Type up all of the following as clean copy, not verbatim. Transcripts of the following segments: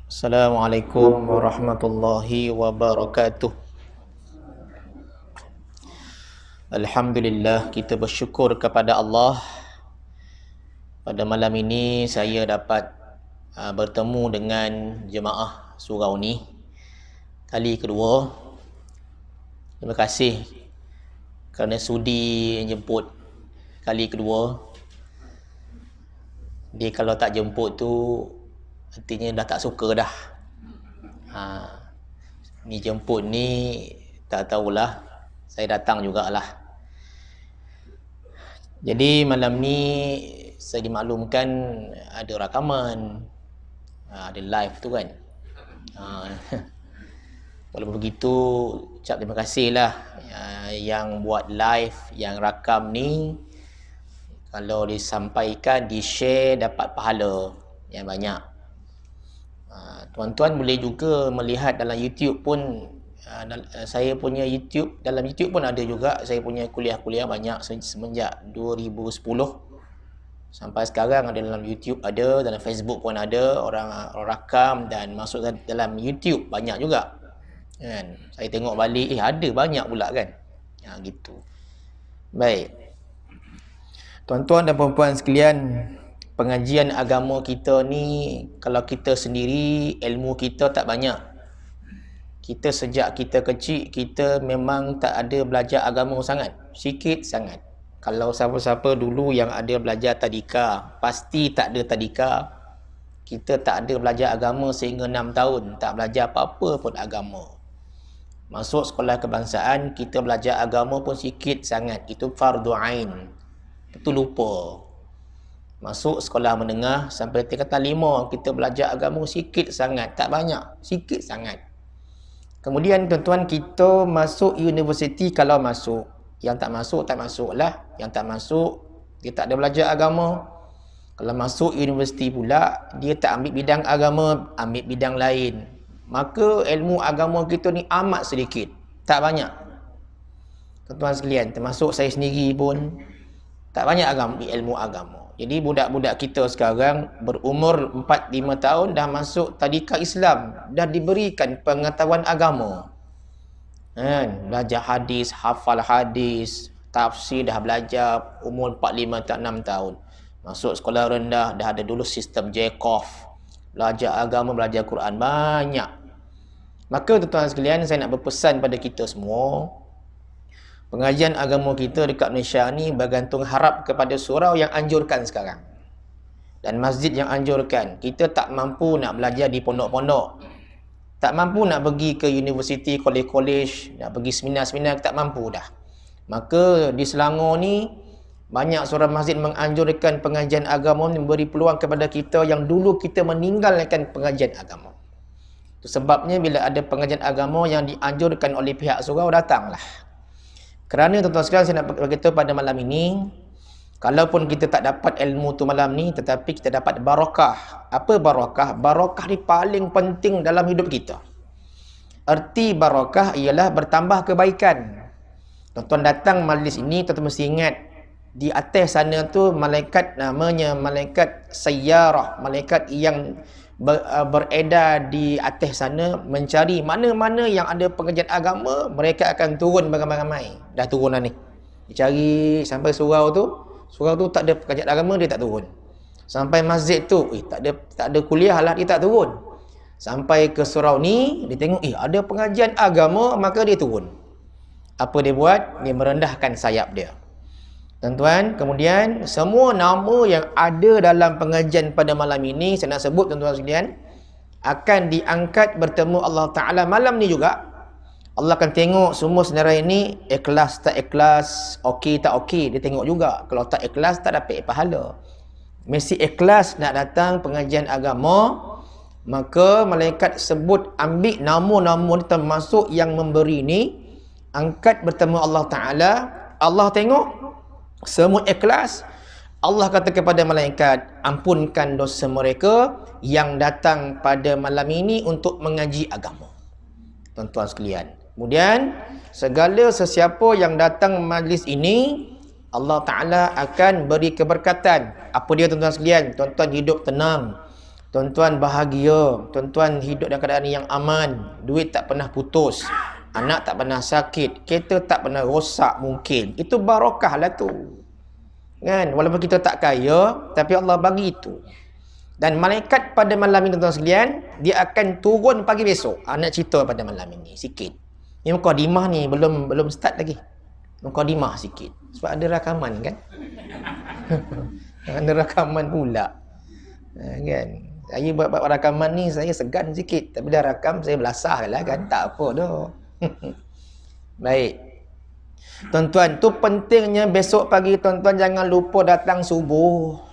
Assalamualaikum warahmatullahi wabarakatuh. Alhamdulillah, kita bersyukur kepada Allah. Pada malam ini saya dapat bertemu dengan jemaah surau ni kali kedua. Terima kasih kerana sudi jemput kali kedua. Dia kalau tak jemput tu artinya dah tak suka dah. Ni jemput ni tak tahulah, saya datang jugalah. Jadi malam ni saya dimaklumkan ada rakaman, ada live tu kan. Walaupun begitu, ucap terima kasih lah yang buat live, yang rakam ni. Kalau disampaikan, di-share, dapat pahala yang banyak. Tuan-tuan boleh juga melihat dalam YouTube pun. Saya punya YouTube, dalam YouTube pun ada juga. Saya punya kuliah-kuliah banyak semenjak 2010 sampai sekarang. Ada dalam YouTube, ada dalam Facebook pun ada. Orang rakam dan masuk dalam YouTube banyak juga kan. Saya tengok balik, ada banyak pula kan. Gitu. Baik, tuan-tuan dan puan-puan sekalian, pengajian agama kita ni, kalau kita sendiri, ilmu kita tak banyak. Kita sejak kita kecil, kita memang tak ada belajar agama sangat. Sikit sangat. Kalau siapa-siapa dulu yang ada belajar tadika, pasti tak ada tadika. Kita tak ada belajar agama sehingga 6 tahun. Tak belajar apa-apa pun agama. Masuk sekolah kebangsaan, kita belajar agama pun sikit sangat. Itu fardu ain. Itu lupa. Masuk sekolah menengah sampai tingkatan 5, kita belajar agama sikit sangat, tak banyak, sikit sangat. Kemudian tuan-tuan, kita masuk universiti kalau masuk. Yang tak masuk, tak masuklah. Yang tak masuk, dia tak ada belajar agama. Kalau masuk universiti pula, dia tak ambil bidang agama, ambil bidang lain. Maka ilmu agama kita ni amat sedikit, tak banyak. Tuan-tuan sekalian, termasuk saya sendiri pun tak banyak ilmu agama. Jadi budak-budak kita sekarang berumur 4-5 tahun dah masuk tadika Islam, dah diberikan pengetahuan agama. Belajar hadis, hafal hadis, tafsir dah belajar umur 4-5-6 tahun. Masuk sekolah rendah dah ada dulu sistem J-Cof. Belajar agama, belajar Quran banyak. Maka tuan-tuan sekalian, saya nak berpesan pada kita semua, pengajian agama kita dekat Malaysia ni bergantung harap kepada surau yang anjurkan sekarang dan masjid yang anjurkan. Kita tak mampu nak belajar di pondok-pondok, tak mampu nak pergi ke universiti, kolej-kolej, nak pergi seminar-seminar, tak mampu dah. Maka di Selangor ni banyak surau masjid menganjurkan pengajian agama, memberi peluang kepada kita yang dulu kita meninggalkan pengajian agama. Itu sebabnya bila ada pengajian agama yang dianjurkan oleh pihak surau, datanglah. Kerana tuan-tuan sekalian, saya nak beritahu pada malam ini, kalaupun kita tak dapat ilmu tu malam ni, tetapi kita dapat barakah. Apa barakah? Barakah ni paling penting dalam hidup kita. Erti barakah ialah bertambah kebaikan. Tuan-tuan datang majlis ini, tuan-tuan mesti ingat, di atas sana tu malaikat, namanya malaikat sayyarah, malaikat yang beredar di atas sana, mencari mana-mana yang ada pengajian agama, mereka akan turun beramai-ramai. Dah turun dah ni. Dicari sampai surau tu tak ada pengajian agama, dia tak turun. Sampai masjid tu, tak ada kuliah lah, dia tak turun. Sampai ke surau ni, dia tengok, ada pengajian agama, maka dia turun. Apa dia buat? Dia merendahkan sayap dia. Tuan-tuan, kemudian semua nama yang ada dalam pengajian pada malam ini, saya nak sebut tuan-tuan sekalian, akan diangkat bertemu Allah Ta'ala malam ni juga. Allah akan tengok semua senarai ini, ikhlas tak ikhlas, okey tak okey, dia tengok juga. Kalau tak ikhlas, tak dapat pahala. Mesti ikhlas nak datang pengajian agama, maka malaikat sebut, ambil nama-nama termasuk yang memberi ni, angkat bertemu Allah Ta'ala. Allah tengok semua ikhlas. Allah kata kepada malaikat, ampunkan dosa mereka yang datang pada malam ini untuk mengaji agama. Tuan-tuan sekalian, kemudian segala sesiapa yang datang majlis ini, Allah Ta'ala akan beri keberkatan. Apa dia tuan-tuan sekalian? Tuan-tuan hidup tenang, Tuan-tuan bahagia, tuan-tuan hidup dalam keadaan yang aman, duit tak pernah putus, anak tak pernah sakit, kereta tak pernah rosak mungkin. Itu barakah lah tu. Kan? Walaupun kita tak kaya, tapi Allah bagi itu. Dan malaikat pada malam ini tuan-tuan sekalian, dia akan turun pagi besok. Nak cerita pada malam ini sikit. Ini mukadimah ni belum start lagi. Mukadimah sikit. Sebab ada rakaman kan? Ada rakaman pula. Kan? Saya buat rakaman ni saya segan sikit, tapi dah rakam saya belasah lah kan, tak apa dah. Baik. Tuan-tuan, tu pentingnya besok pagi tuan-tuan jangan lupa datang subuh.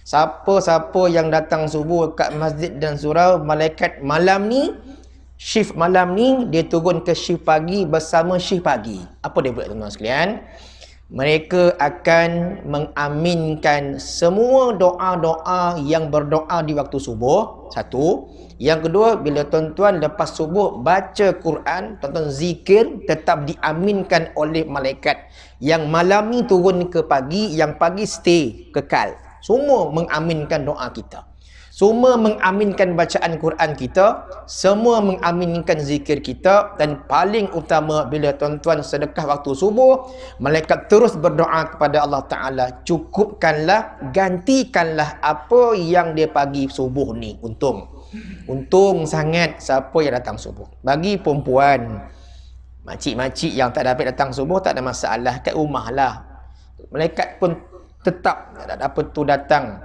Siapa-siapa yang datang subuh kat masjid dan surau, malaikat malam ni, shift malam ni, dia turun ke shift pagi bersama shift pagi. Apa dia buat tuan-tuan sekalian? Mereka akan mengaminkan semua doa-doa yang berdoa di waktu subuh. Satu. Yang kedua, bila tuan-tuan lepas subuh baca Quran, tuan-tuan zikir, tetap diaminkan oleh malaikat. Yang malam ni turun ke pagi, yang pagi stay, kekal. Semua mengaminkan doa kita. Semua mengaminkan bacaan Quran kita, semua mengaminkan zikir kita, dan paling utama bila tuan-tuan sedekah waktu subuh, malaikat terus berdoa kepada Allah Ta'ala, cukupkanlah, gantikanlah apa yang dia pagi subuh ni. Untung sangat siapa yang datang subuh. Bagi perempuan, makcik-makcik yang tak dapat datang subuh, tak ada masalah, kat rumah lah. Malaikat pun tetap datang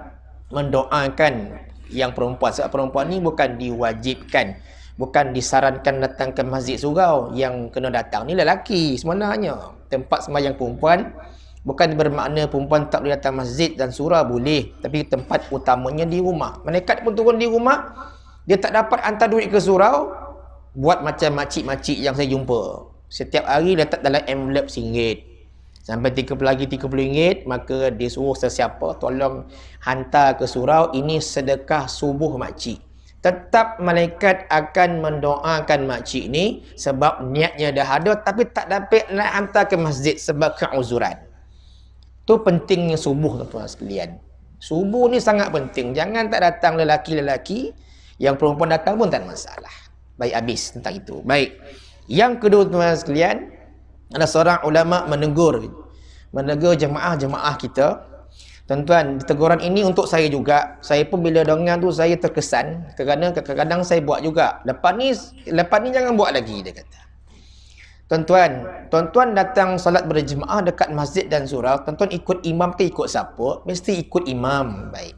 mendoakan yang perempuan. Sebab perempuan ni bukan diwajibkan, bukan disarankan datang ke masjid surau. Yang kena datang ni lelaki sebenarnya. Tempat sembahyang perempuan bukan bermakna perempuan tak boleh datang masjid dan surau, boleh, tapi tempat utamanya di rumah. Malaikat pun turun di rumah, dia tak dapat hantar duit ke surau, buat macam makcik-makcik yang saya jumpa. Setiap hari letak dalam envelope RM1. Sampai 30 lagi RM30, maka dia suruh sesiapa tolong hantar ke surau, ini sedekah subuh makcik. Tetap malaikat akan mendoakan makcik ni sebab niatnya dah ada, tapi tak dapat nak hantar ke masjid sebab keuzuran. Tu pentingnya subuh tuan-tuan sekalian. Subuh ni sangat penting. Jangan tak datang lelaki-lelaki, yang perempuan datang pun tak ada masalah. Baik, habis tentang itu. Baik. Yang kedua tuan-tuan sekalian, ada seorang ulama menegur jemaah-jemaah kita. Tuan-tuan, teguran ini untuk saya juga. Saya pun bila dengar tu saya terkesan, kerana kadang-kadang saya buat juga. Lepas ni jangan buat lagi, dia kata. Tuan-tuan datang solat berjemaah dekat masjid dan surau, tuan-tuan ikut imam ke ikut siapa? Mesti ikut imam. Baik.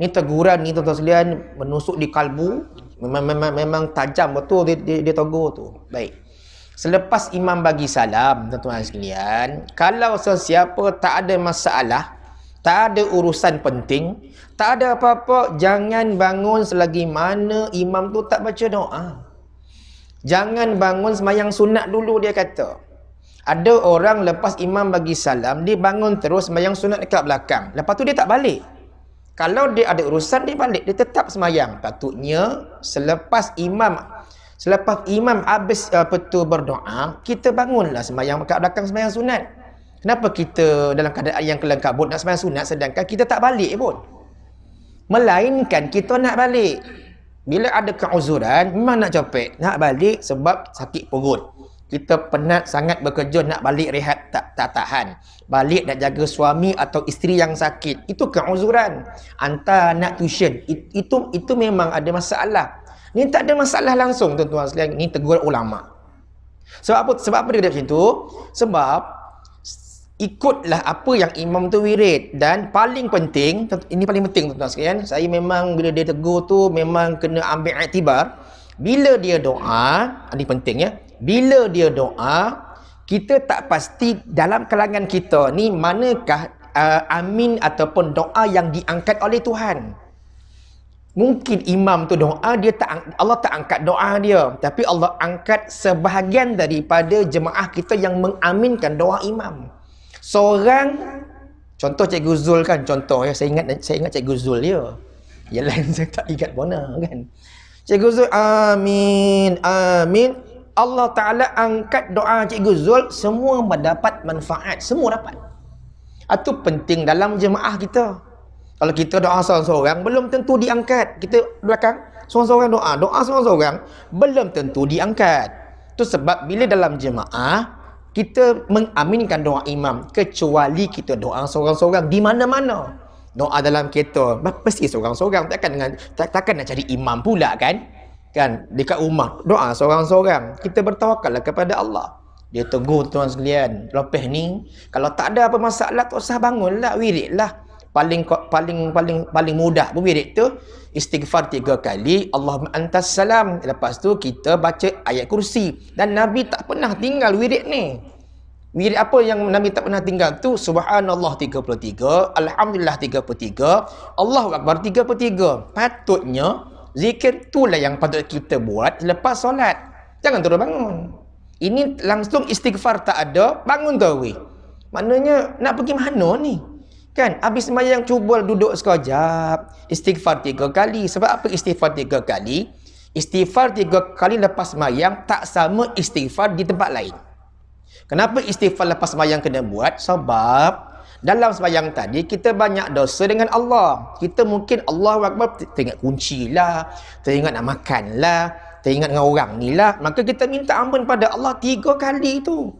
Ni teguran ni tuan-tuan sekalian menusuk di kalbu. Memang tajam betul dia tegur tu. Baik. Selepas imam bagi salam, tuan-tuan sekalian, kalau sesiapa tak ada masalah, tak ada urusan penting, tak ada apa-apa, jangan bangun selagi mana imam tu tak baca doa. Jangan bangun sembahyang sunat dulu, dia kata. Ada orang lepas imam bagi salam, dia bangun terus sembahyang sunat dekat belakang. Lepas tu dia tak balik. Kalau dia ada urusan, dia balik. Dia tetap sembahyang. Patutnya selepas imam habis berdoa, kita bangunlah sembahyang kat belakang sembahyang sunat. Kenapa kita dalam keadaan yang kelam kabut nak sembahyang sunat sedangkan kita tak balik pun? Melainkan kita nak balik. Bila ada keuzuran, memang nak capek, nak balik sebab sakit perut. Kita penat sangat bekerja, nak balik rehat tak tahan. Balik nak jaga suami atau isteri yang sakit. Itu keuzuran. Hantar anak tuition. Itu memang ada masalah. Ni tak ada masalah langsung tuan-tuan sekalian. Ni tegur ulama. Sebab apa dia kata macam tu? Sebab ikutlah apa yang imam tu wirid. Dan paling penting, ini paling penting tuan-tuan sekalian, saya memang bila dia tegur tu memang kena ambil iktibar. Bila dia doa, ini penting ya. Bila dia doa, kita tak pasti dalam kalangan kita ni manakah amin ataupun doa yang diangkat oleh Tuhan. Mungkin imam tu doa, Allah tak angkat doa dia, tapi Allah angkat sebahagian daripada jemaah kita yang mengaminkan doa imam. Seorang, contoh Cikgu Zul kan, contoh ya, saya ingat Cikgu Zul ya. Yang lain saya tak ingat mana kan. Cikgu Zul, amin, amin. Allah Ta'ala angkat doa Cikgu Zul, semua mendapat manfaat, semua dapat. Itu penting dalam jemaah kita. Kalau kita doa seorang-seorang, belum tentu diangkat. Kita belakang, seorang-seorang doa seorang-seorang, belum tentu diangkat. Itu sebab bila dalam jemaah, kita mengaminkan doa imam, kecuali kita doa seorang-seorang di mana-mana. Doa dalam kereta, pasti seorang-seorang, takkan nak cari imam pula kan? Kan, dekat rumah, doa seorang-seorang. Kita bertawakallah kepada Allah. Dia tegur tuan sekalian, lepas ni kalau tak ada apa masalah, tak usah bangunlah, wiridlah. Paling mudah pun wirid tu istighfar 3 kali, Allahumma antas salam. Lepas tu kita baca ayat kursi. Dan Nabi tak pernah tinggal wirid ni. Wirid apa yang Nabi tak pernah tinggal tu? Subhanallah 33, Alhamdulillah 33, Allahu Akbar 33. Patutnya zikir itulah yang patut kita buat lepas solat. Jangan terus bangun. Ini langsung istighfar tak ada, bangun tarawih. Maknanya nak pergi mana ni? Kan, habis sembahyang cuba duduk sekejap, istighfar 3 kali. Sebab apa istighfar 3 kali? Istighfar 3 kali lepas sembahyang tak sama istighfar di tempat lain. Kenapa istighfar lepas sembahyang kena buat? Sebab dalam sembahyang tadi kita banyak dosa dengan Allah. Kita mungkin Allahu Akbar teringat kunci lah, teringat nak makan lah, teringat dengan orang ni lah. Maka kita minta ampun pada Allah 3 kali tu.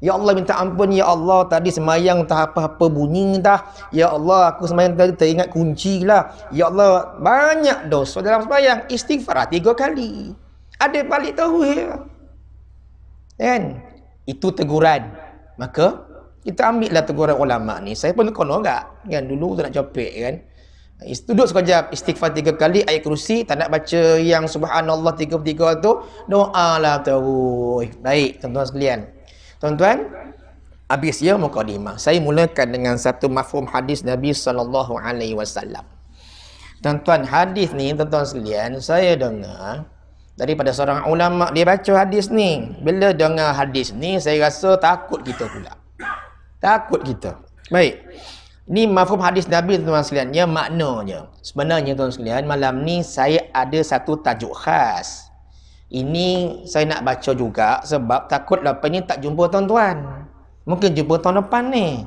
Ya Allah, minta ampun ya Allah, tadi sembahyang tak apa-apa bunyi dah. Ya Allah, aku sembahyang tadi teringat kunci lah. Ya Allah, banyak dosa dalam sembahyang. Istighfar 3 kali. Ada balik tahu ya. Kan? Itu teguran. Maka kita ambillah teguran ulama ni. Saya pun kono agak kan, dulu tu nak copek kan. Duduk sekejap, istighfar 3 kali, ayat kursi, tak nak baca yang subhanallah 33 tu, doa lah terus. Baik, tuan-tuan sekalian. Tuan-tuan, habis ya mukadimah. Saya mulakan dengan satu mafhum hadis Nabi SAW. Tuan-tuan, hadis ni, tuan-tuan sekalian, saya dengar daripada seorang ulama, dia baca hadis ni. Bila dengar hadis ni, saya rasa takut kita pula. Takut kita. Baik. Ni mafhum hadis Nabi, tuan-tuan sekalian. Ya, maknanya. Sebenarnya, tuan-tuan sekalian, malam ni saya ada satu tajuk khas. Ini saya nak baca juga sebab takut lepas ni tak jumpa tuan-tuan. Mungkin jumpa tahun depan ni.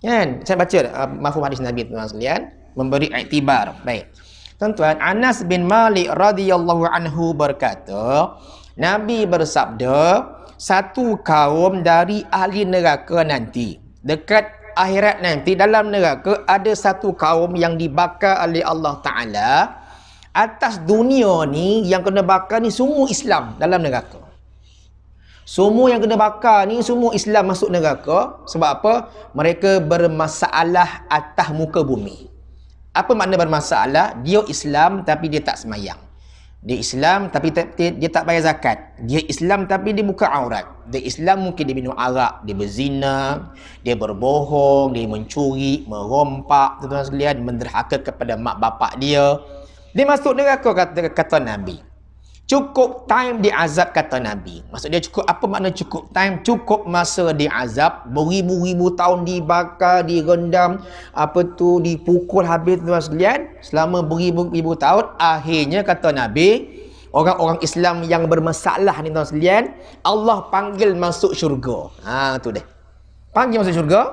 Kan? Saya baca mafhum hadis Nabi, tuan-tuan sekalian. Memberi iktibar. Baik. Tuan-tuan, Anas bin Malik radhiyallahu anhu berkata, Nabi bersabda, satu kaum dari ahli neraka nanti, dekat akhirat nanti dalam neraka ada satu kaum yang dibakar oleh Allah Ta'ala. Atas dunia ni yang kena bakar ni semua Islam dalam neraka. Semua yang kena bakar ni semua Islam masuk neraka. Sebab apa? Mereka bermasalah atas muka bumi. Apa makna bermasalah? Dia Islam tapi dia tak semayang. Dia Islam tapi dia tak bayar zakat. Dia Islam tapi dia buka aurat. Dia Islam mungkin dia minum arak, dia berzina, dia berbohong, dia mencuri, merompak, tuan-tuan sekalian, menderhaka kepada mak bapak dia. Dia masuk neraka, kata Nabi. Cukup time diazab, kata Nabi. Maksud dia cukup, apa makna cukup time? Cukup masa diazab, beribu-ribu tahun dibakar, direndam, dipukul habis, tuan sekalian, selama beribu-ribu tahun. Akhirnya, kata Nabi, orang-orang Islam yang bermasalah ni, tuan sekalian, Allah panggil masuk syurga. Tu dia. Panggil masuk syurga.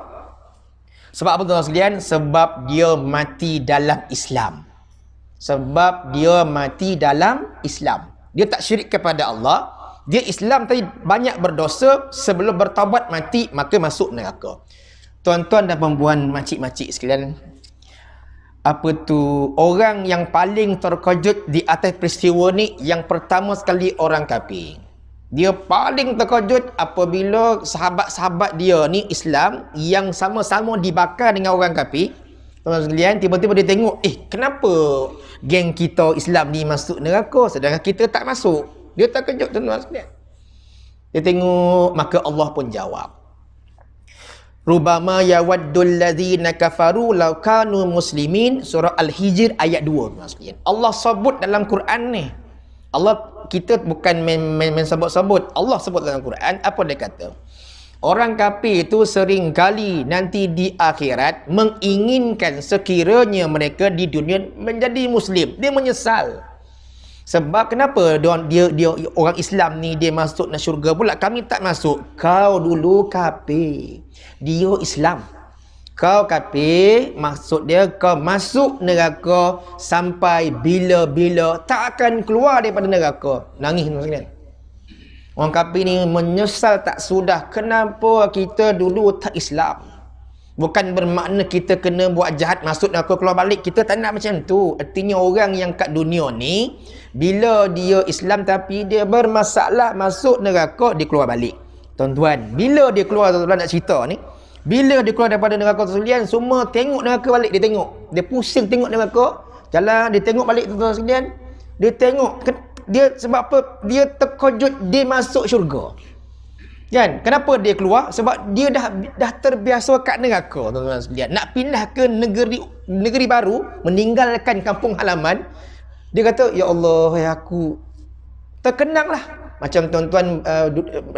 Sebab apa, tuan sekalian? Sebab dia mati dalam Islam. Sebab dia mati dalam Islam. Dia tak syirik kepada Allah. Dia Islam tapi banyak berdosa. Sebelum bertaubat mati, maka masuk neraka. Tuan-tuan dan perempuan, makcik-makcik sekalian, orang yang paling terkejut di atas peristiwa ni, yang pertama sekali orang kafir. Dia paling terkejut apabila sahabat-sahabat dia ni Islam yang sama-sama dibakar dengan orang kafir. Tuan-tuan sekalian, tiba-tiba dia tengok, kenapa geng kita Islam ni masuk neraka sedangkan kita tak masuk? Dia terkejut, tuan-tuan sekalian. Dia tengok, maka Allah pun jawab. Rubama yawaddul ladzina kafaru law kanu muslimin, surah Al-Hijr ayat 2, tuan-tuan sekalian. Allah sebut dalam Quran ni. Allah, kita bukan main sebut-sebut. Allah sebut dalam Quran, apa dia kata? Orang kafir itu sering kali nanti di akhirat menginginkan sekiranya mereka di dunia menjadi Muslim. Dia menyesal. Sebab kenapa dia orang Islam ni dia masuk ke syurga pula, kami tak masuk? Kau dulu kafir, dia Islam. Kau kafir, maksud dia kau masuk neraka sampai bila-bila tak akan keluar daripada neraka. Nangis tuan sekalian. Orang kafir ni menyesal tak sudah kenapa kita dulu tak Islam. Bukan bermakna kita kena buat jahat masuk neraka keluar balik. Kita tak nak macam tu. Artinya orang yang kat dunia ni, bila dia Islam tapi dia bermasalah masuk neraka, dia keluar balik. Tuan-tuan, bila dia keluar, tuan-tuan nak cerita ni, bila dia keluar daripada neraka sekalian, semua tengok neraka balik, dia tengok. Dia pusing tengok neraka, jalan, dia tengok balik tuan-tuan sekalian. Dia tengok, dia sebab apa? Dia terkejut, dia masuk syurga. Kan? Kenapa dia keluar? Sebab dia dah terbiasa kat neraka, tuan-tuan sekalian. Nak pindah ke negeri baru, meninggalkan kampung halaman, dia kata, ya Allah, ya aku terkenanglah. Macam tuan-tuan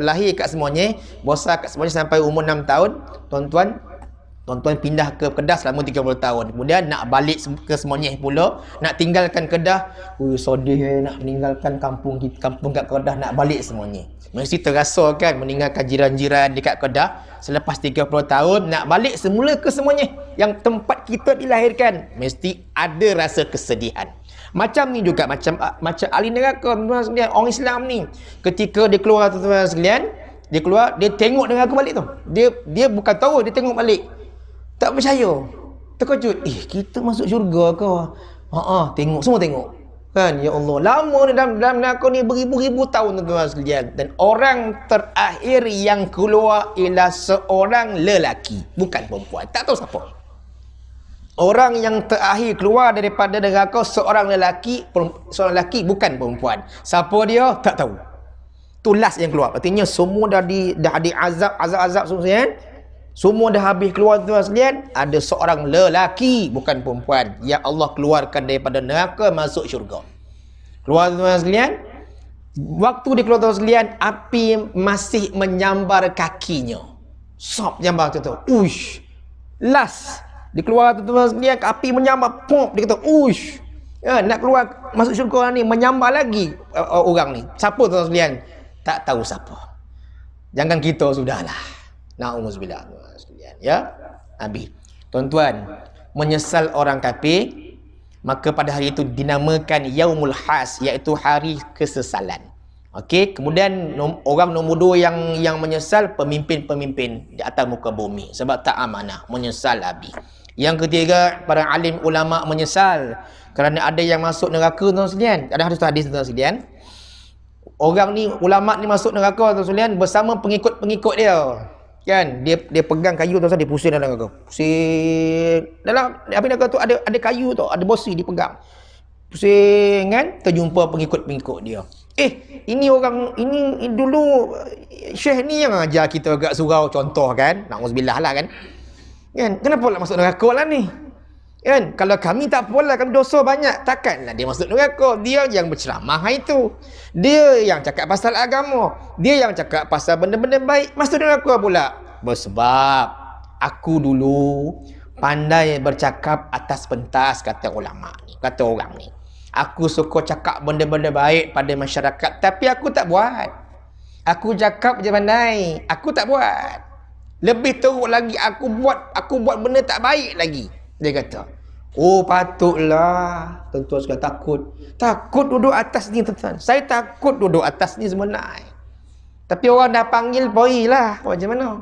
lahir kat semuanya, besar kat semuanya sampai umur 6 tahun, tuan-tuan pindah ke Kedah selama 30 tahun. Kemudian nak balik ke semuanya pula, nak tinggalkan Kedah. Sedih nak meninggalkan kampung kat Kedah, nak balik semuanya. Mesti terasa kan meninggalkan jiran-jiran dekat Kedah selepas 30 tahun, nak balik semula ke semuanya yang tempat kita dilahirkan. Mesti ada rasa kesedihan. Macam ni juga, macam ahli neraka, tuan-tuan sekalian, orang Islam ni. Ketika dia keluar, tuan-tuan sekalian, dia keluar, dia tengok neraka balik tu. Dia bukan tahu, dia tengok balik. Tak percaya. Terkejut. Kita masuk syurga ke? Tengok, semua tengok. Kan, ya Allah. Lama ni dalam neraka ni beribu-ribu tahun, tuan-tuan sekalian. Dan orang terakhir yang keluar ialah seorang lelaki, bukan perempuan. Tak tahu siapa. Orang yang terakhir keluar daripada neraka seorang lelaki bukan perempuan. Siapa dia? Tak tahu. Tu last yang keluar. Artinya semua dah azab semua. Semua dah habis keluar, tuan sekalian. Ada seorang lelaki bukan perempuan yang Allah keluarkan daripada neraka masuk syurga. Keluar, tuan sekalian. Waktu dia keluar, tuan sekalian, api masih menyambar kakinya. Sop nyambar tu. Uish. Last dia keluar, tuan-tuan sekalian, api menyambar, pop, dia kata, uish. Nak keluar masuk syurga ni, menyambar lagi orang ni. Siapa, tuan-tuan sekalian? Tak tahu siapa. Jangan kita sudahlah. Na'udzubillah, tuan-tuan sekalian. Ya, habis. Tuan-tuan, menyesal orang kafir, maka pada hari itu dinamakan Yaumul Has, iaitu hari kesesalan. Okey, kemudian orang nombor 2 yang menyesal, pemimpin-pemimpin di atas muka bumi, sebab tak amanah, menyesal habis. Yang ketiga, para alim ulama menyesal kerana ada yang masuk neraka, tuan sekalian. Ada hadis tuan sekalian. Orang ni, ulama ni masuk neraka, tuan sekalian, bersama pengikut-pengikut dia. Kan, dia pegang kayu, tuan, dia pusing dalam neraka. Pusing. Dalam api neraka tu ada kayu tu, ada bosi dipegang. Pusing kan, terjumpa pengikut-pengikut dia. Ini orang, ini dulu syekh ni yang ajar kita agak surau contoh kan. Na'udzubillah lah kan. Kenapa nak masuk neraka lah ni? Kan, kalau kami tak apalah, kami dosa banyak, takkanlah dia masuk neraka. Dia yang berceramah itu. Dia yang cakap pasal agama. Dia yang cakap pasal benda-benda baik, masuk neraka pula. Bersebab aku dulu pandai bercakap atas pentas, kata ulama ni, kata orang ni. Aku suka cakap benda-benda baik pada masyarakat, tapi aku tak buat. Aku cakap je pandai, aku tak buat. Lebih teruk lagi, aku buat benda tak baik lagi. Dia kata, oh patutlah tuan-tuan sekalian takut duduk atas ni, tuan-tuan. Saya takut duduk atas ni sebenarnya. Tapi orang dah panggil, lah. Macam mana?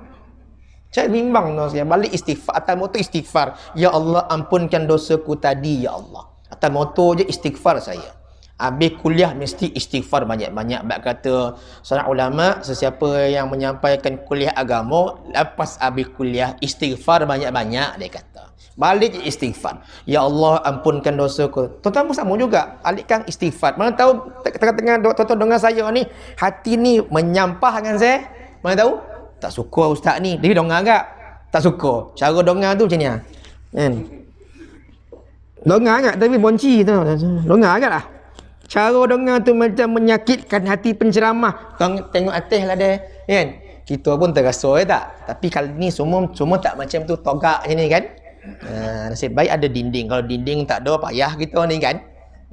Saya bimbang, tuan sekalian. Balik istighfar, atas moto istighfar. Ya Allah, ampunkan dosaku tadi, ya Allah. Atas moto je istighfar saya. Habis kuliah mesti istighfar banyak-banyak. Sebab kata seorang ulama, sesiapa yang menyampaikan kuliah agama, lepas habis kuliah istighfar banyak-banyak, dia kata. Balik istighfar. Ya Allah, ampunkan dosaku. Tuan-tuan pun sama juga. Alikkan istighfar. Mana tahu tengah-tengah tuan-tuan dengar saya ni, hati ni menyampah dengan saya. Mana tahu? Tak suka ustaz ni. Dia dengar agak. Tak suka. Cara dengar tu macam ni. Kan? Dengar agak tapi bonci tu. Dengar agak lah. Cara dengar tu macam menyakitkan hati penceramah. Tengok atas lah dia. Kan? Kita pun terasa tak? Tapi kali ni semua tak macam tu, togak macam ni kan? Nasib baik ada dinding. Kalau dinding tak ada, payah kita ni kan?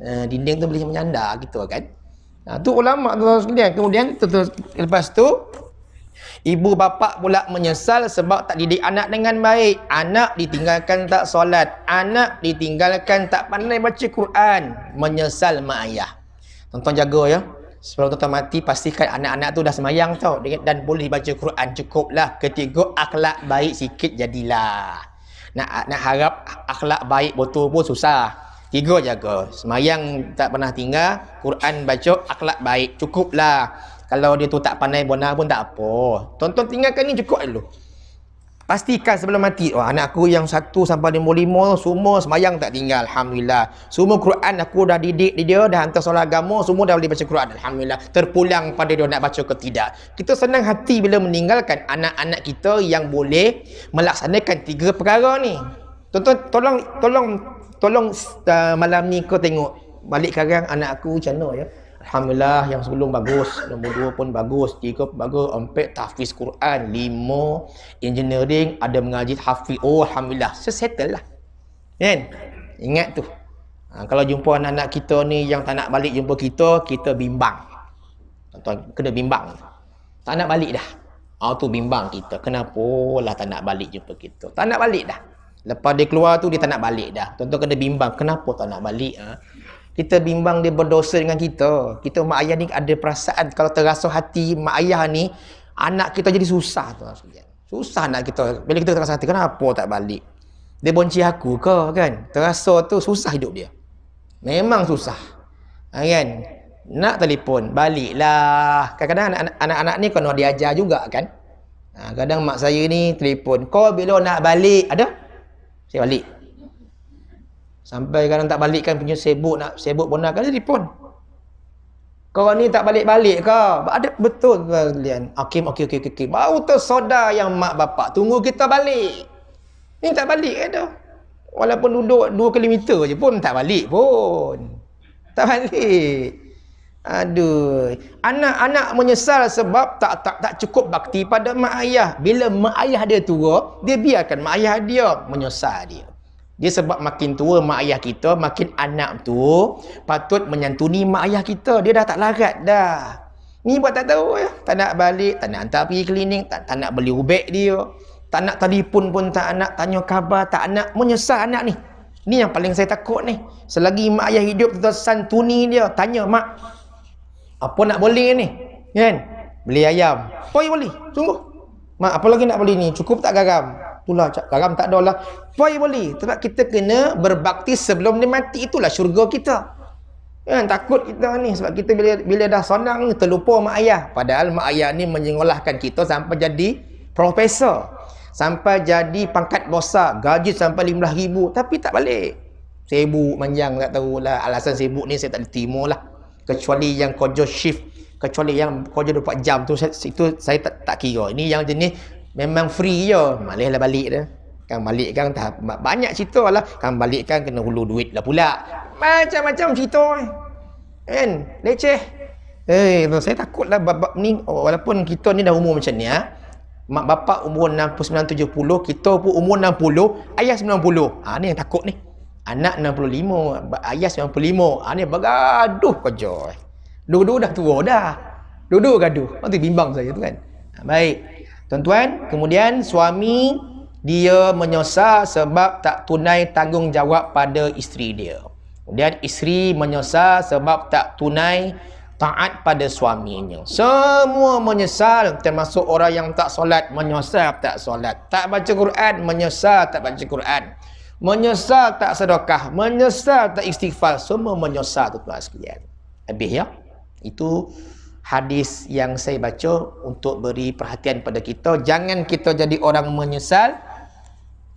Dinding tu boleh menyandar gitu kan? Tu ulama tu sekalian. Kemudian lepas tu, Ibu bapa pula menyesal sebab tak didik anak dengan baik. Anak ditinggalkan tak solat. Anak ditinggalkan tak pandai baca Quran. Menyesal mak ayah. Tuan-tuan jaga ya. Sebelum tuan-tuan mati, pastikan anak-anak tu dah semayang tau. Dan boleh baca Quran. Cukuplah. Ketiga, akhlak baik sikit jadilah. Nak harap akhlak baik betul pun susah. 3 jaga. Semayang tak pernah tinggal. Quran baca, akhlak baik. Cukuplah. Kalau dia tu tak pandai benar pun tak apa. Tonton tinggalkan ni cukup dulu. Pastikan sebelum mati. Oh, anak aku yang 1 sampai 5 semua semayang tak tinggal. Alhamdulillah. Semua Quran aku dah didik dia. Dah hantar solat agama. Semua dah boleh baca Quran. Alhamdulillah. Terpulang pada dia nak baca ke tidak. Kita senang hati bila meninggalkan anak-anak kita yang boleh melaksanakan 3 perkara ni. Tonton, tolong malam ni kau tengok. Balik sekarang anak aku macam mana ya. Alhamdulillah, yang sebelum bagus, nombor 2 pun bagus, 3 pun bagus, 4 tahfiz Quran, 5 engineering, ada mengaji hafiz. Oh, alhamdulillah, settle lah. Kan? Ingat tu. Kalau jumpa anak-anak kita ni yang tak nak balik jumpa kita bimbang. Tuan-tuan kena bimbang. Tak nak balik dah. Tu bimbang kita. Kenapa lah tak nak balik jumpa kita? Tak nak balik dah. Lepas dia keluar tu dia tak nak balik dah. Tuan-tuan kena bimbang. Kenapa tak nak balik? Kita bimbang dia berdosa dengan kita. Kita mak ayah ni ada perasaan. Kalau terasa hati mak ayah ni, anak kita jadi susah. Susah anak kita. Bila kita terasa hati, kenapa tak balik? Dia benci aku ke kan? Terasa tu susah hidup dia. Memang susah. Kan? Nak telefon, baliklah. Kadang-kadang anak-anak ni kena diajar juga kan? Kadang mak saya ni telefon, kau bila nak balik? Ada? Saya balik. Sampai kadang tak balik kan punya sibuk benar kan telefon. Kau ni tak balik-balik ke? Ada betul ke kalian? Okey. Baru tersedar yang mak bapak tunggu kita balik. Ni tak balik dah. Walaupun duduk 2 kilometer je pun tak balik pun. Tak balik. Aduh. Anak-anak menyesal sebab tak cukup bakti pada mak ayah. Bila mak ayah dia tua, dia biarkan mak ayah dia menyesal dia. Dia sebab makin tua mak ayah kita, makin anak tu patut menyantuni mak ayah kita. Dia dah tak larat dah. Ni buat tak tahu ya. Tak nak balik, tak nak hantar pergi klinik, tak nak beli ubat dia. Tak nak telefon pun tak nak tanya khabar, tak nak menyesal anak ni. Ni yang paling saya takut ni. Selagi mak ayah hidup, kita santuni dia. Tanya, mak, apa nak beli ni? Kan? Beli ayam. Apa yang beli? Sungguh. Mak, apa lagi nak beli ni? Cukup tak garam? Itulah, garam tak ada lah. Apa yang beli? Sebab kita kena berbakti sebelum dia mati. Itulah syurga kita. Kan? Takut kita ni. Sebab kita bila dah sonang ni, terlupa mak ayah. Padahal mak ayah ni menyengolahkan kita sampai jadi profesor. Sampai jadi pangkat besar. Gaji sampai 15,000. Tapi tak balik. Sibuk manjang, tak tahulah. Alasan sibuk ni saya tak terima lah. Kecuali yang kerja shift. Kecuali yang kerja 24 jam tu, itu saya tak kira. Ini yang jenis memang free je. Malihlah balik dah. Kan balik kan banyak cerita lah. Kan balik kan kena hulu duit lah pula. Macam-macam cerita kan. Leceh. Saya takut lah bab ni. Walaupun kita ni dah umur macam ni mak bapak umur 69-70, kita pun umur 60, ayah 90. Ni yang takut ni. Anak 65, ayah 95. Ni bergaduh kerja. Dua-dua dah tua dah. Dua-dua gaduh. Nanti bimbang saya tu kan. Baik. Tuan-tuan, kemudian suami dia menyesal sebab tak tunai tanggungjawab pada isteri dia. Kemudian isteri menyesal sebab tak tunai taat pada suaminya. Semua menyesal, termasuk orang yang tak solat, menyesal tak solat. Tak baca Quran, menyesal tak baca Quran. Menyesal tak sedekah, menyesal tak istighfar. Semua menyesal, tuan-tuan sekalian. Habis ya. Itu hadis yang saya baca untuk beri perhatian pada kita. Jangan kita jadi orang menyesal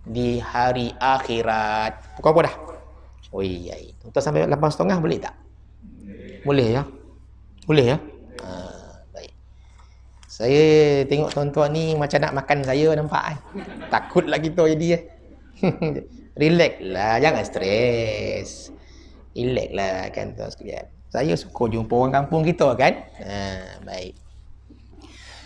di hari akhirat. Pukul apa dah? Oh iya. Tuan sampai 8.30 boleh tak? Boleh ya? Boleh ya? Baik. Saya tengok tuan-tuan ni macam nak makan saya nampak. Takutlah kita jadi. Relax lah. Jangan stres. Relax lah kan tuan sekalian. Saya suka jumpa orang kampung kita kan. Baik.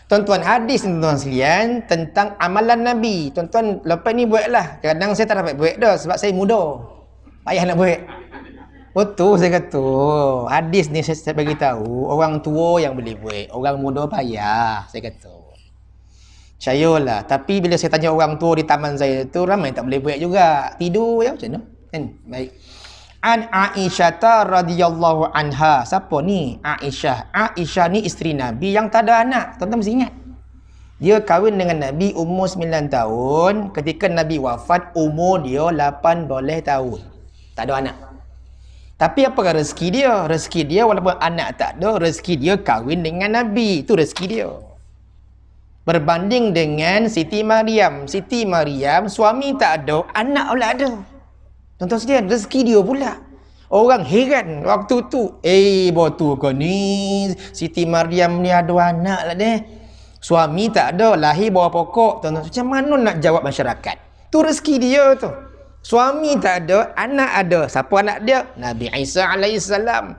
Tuan-tuan, hadis ni tuan-tuan sekalian tentang amalan Nabi. Tuan-tuan, lepas ni buatlah. Kadang saya tak dapat buat dah sebab saya muda. Payah nak buat. Betul saya kata. Hadis ni saya bagi tahu orang tua yang boleh buat. Orang muda payah, saya kata. Percayalah. Tapi bila saya tanya orang tua di taman saya tu, ramai tak boleh buat juga. Tidur ya macam mana? Kan? Baik. An Aisyah radhiyallahu anha. Siapa ni? Aisyah. Aisyah ni isteri Nabi yang tak ada anak. Tuan-tuan mesti ingat. Dia kahwin dengan Nabi umur 9 tahun. Ketika Nabi wafat, umur dia 18 tahun. Tak ada anak. Tapi apakah rezeki dia? Rezeki dia walaupun anak tak ada, rezeki dia kahwin dengan Nabi. Itu rezeki dia. Berbanding dengan Siti Maryam. Siti Maryam, suami tak ada, anak pula ada. Tuan-tuan sekalian, rezeki dia pula. Orang heran waktu tu. Betul ke ni? Siti Maryam ni ada anak lah deh. Suami tak ada, lahir bawah pokok. Tuan-tuan, macam mana nak jawab masyarakat? Tu rezeki dia tu. Suami tak ada, anak ada. Siapa anak dia? Nabi Isa alaihissalam.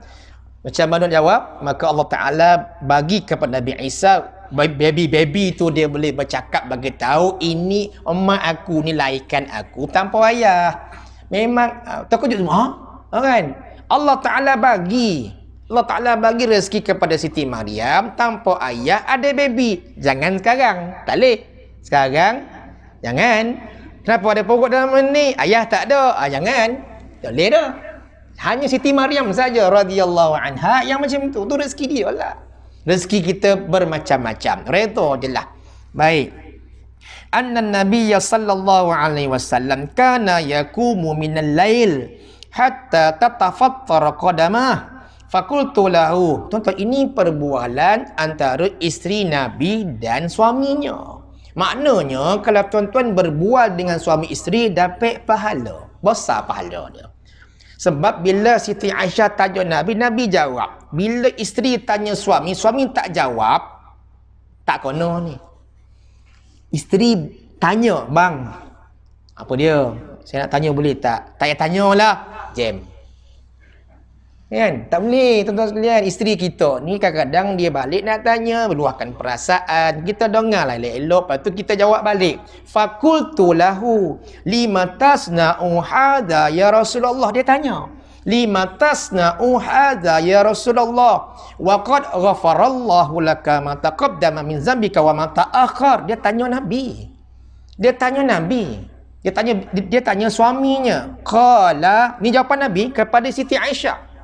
Macam mana jawab? Maka Allah Ta'ala bagi kepada Nabi Isa, baby tu dia boleh bercakap bagi tahu ini emak aku ni lahirkan aku tanpa ayah. Memang terkejut semua. Kan? Allah Ta'ala bagi rezeki kepada Siti Maryam tanpa ayah ada baby. Jangan sekarang. Tak boleh. Sekarang jangan. Kenapa ada pokok dalam ni? Ayah tak ada. Jangan. Tak boleh dah. Hanya Siti Maryam saja radhiyallahu anha yang macam tu. Tu rezeki dia lah. Rezeki kita bermacam-macam. Redha je lah. Baik. Anna Nabiyya sallallahu alaihi wasallam kana yakumu minal lail hatta tatafattara qadamah. Fakultu lahu. Tuan-tuan, ini perbualan antara isteri Nabi dan suaminya. Maknanya kalau tuan-tuan berbual dengan suami isteri dapat pahala. Besar pahala dia. Sebab bila Siti Aisyah tanya Nabi, Nabi jawab. Bila isteri tanya suami, suami tak jawab, tak kena ni. Isteri tanya, bang, apa dia? Saya nak tanya boleh tak? Tak payah tanyalah. Jam. Kan? Tak boleh, tuan-tuan sekalian. Isteri kita ni kadang-kadang dia balik nak tanya, meluahkan perasaan. Kita dengarlah elok-elok, lepas tu kita jawab balik. Fakultu lahu lima tasna'u hadha ya Rasulullah. Dia tanya, lima tasna'u hadha ya Rasulullah wa qad ghafarallahu laka ma taqaddama min zambika wa ma ta'akhkhar. Dia tanya Nabi. Dia tanya suaminya. Qala, ni jawapan Nabi kepada Siti Aisyah.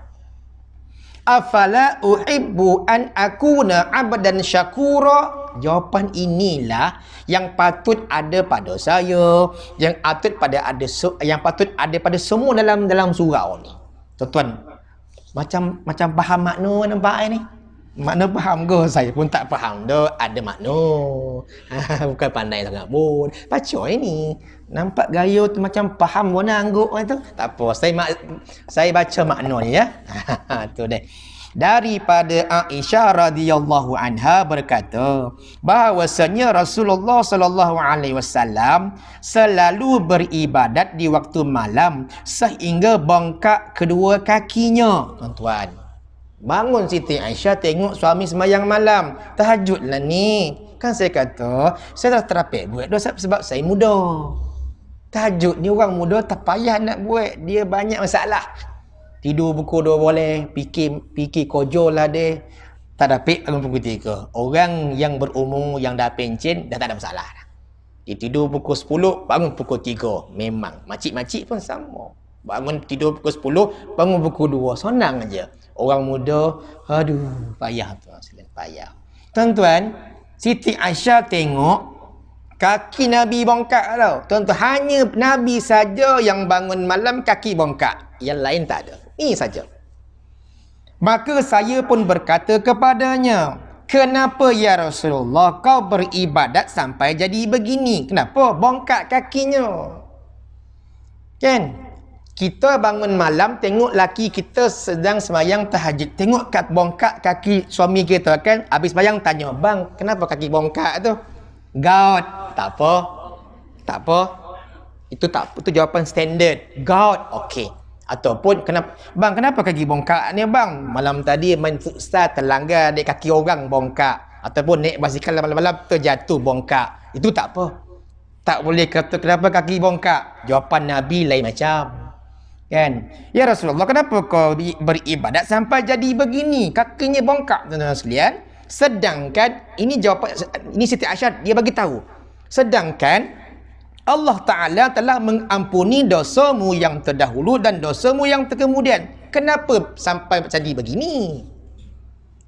Afala uhibbu an akuna abdan syakura. Jawapan inilah yang patut ada pada saya, yang patut ada pada semua dalam surau ni. Tuan-tuan, macam faham makna nampak ni? Makna faham ke? Saya pun tak faham dah. Ada makna. Bukan pandai sangat pun. Baca ini. Nampak gaya tu macam faham warna angguk tu. Tak apa. Saya baca makna ni ya. Tu deh. Daripada Aisyah radhiyallahu anha berkata bahawasanya Rasulullah sallallahu alaihi wasallam selalu beribadat di waktu malam sehingga bengkak kedua kakinya. Tuan-tuan, bangun Siti Aisyah tengok suami sembahyang malam. Tahajud lah ni. Kan saya kata, saya dah terapik buat dah sebab saya muda. Tahajud ni orang muda tak payah nak buat. Dia banyak masalah. Tidur pukul 2 boleh. Fikir kojo lah dia. Tak dapik bangun pukul 3. Orang yang berumur, yang dah pencen, dah tak ada masalah. Dia tidur pukul 10, bangun pukul 3. Memang. Makcik-makcik pun sama. Bangun tidur pukul 10, bangun pukul 2. Senang aja. Orang muda, aduh, payah tuan, payah. Tuan-tuan, Siti Aisyah tengok kaki Nabi bongkak tau. Tuan-tuan, hanya Nabi saja yang bangun malam kaki bongkak. Yang lain tak ada. Ini saja. Maka saya pun berkata kepadanya, kenapa ya Rasulullah kau beribadat sampai jadi begini? Kenapa bongkak kakinya? Kan? Kita bangun malam tengok laki kita sedang sembahyang tahajud. Tengok bongkak kaki suami kita kan. Habis sembahyang tanya, bang, kenapa kaki bongkak tu? Gout. Tak apa. Tak apa. Itu tak apa. Itu jawapan standard. Gout. Okey. Ataupun, kenapa kaki bongkak ni bang? Malam tadi main futsal terlanggar dek kaki orang bongkak. Ataupun naik basikal malam-malam terjatuh bongkak. Itu tak apa. Tak boleh kata kenapa kaki bongkak. Jawapan Nabi lain macam. Kan? Ya Rasulullah, kenapa kau beribadat sampai jadi begini? Kakinya bongkak, tuan-tuan sekalian. Sedangkan ini jawapan, ini Siti Aisyah dia bagi tahu. Sedangkan Allah Ta'ala telah mengampuni dosamu yang terdahulu dan dosamu yang terkemudian. Kenapa sampai jadi begini?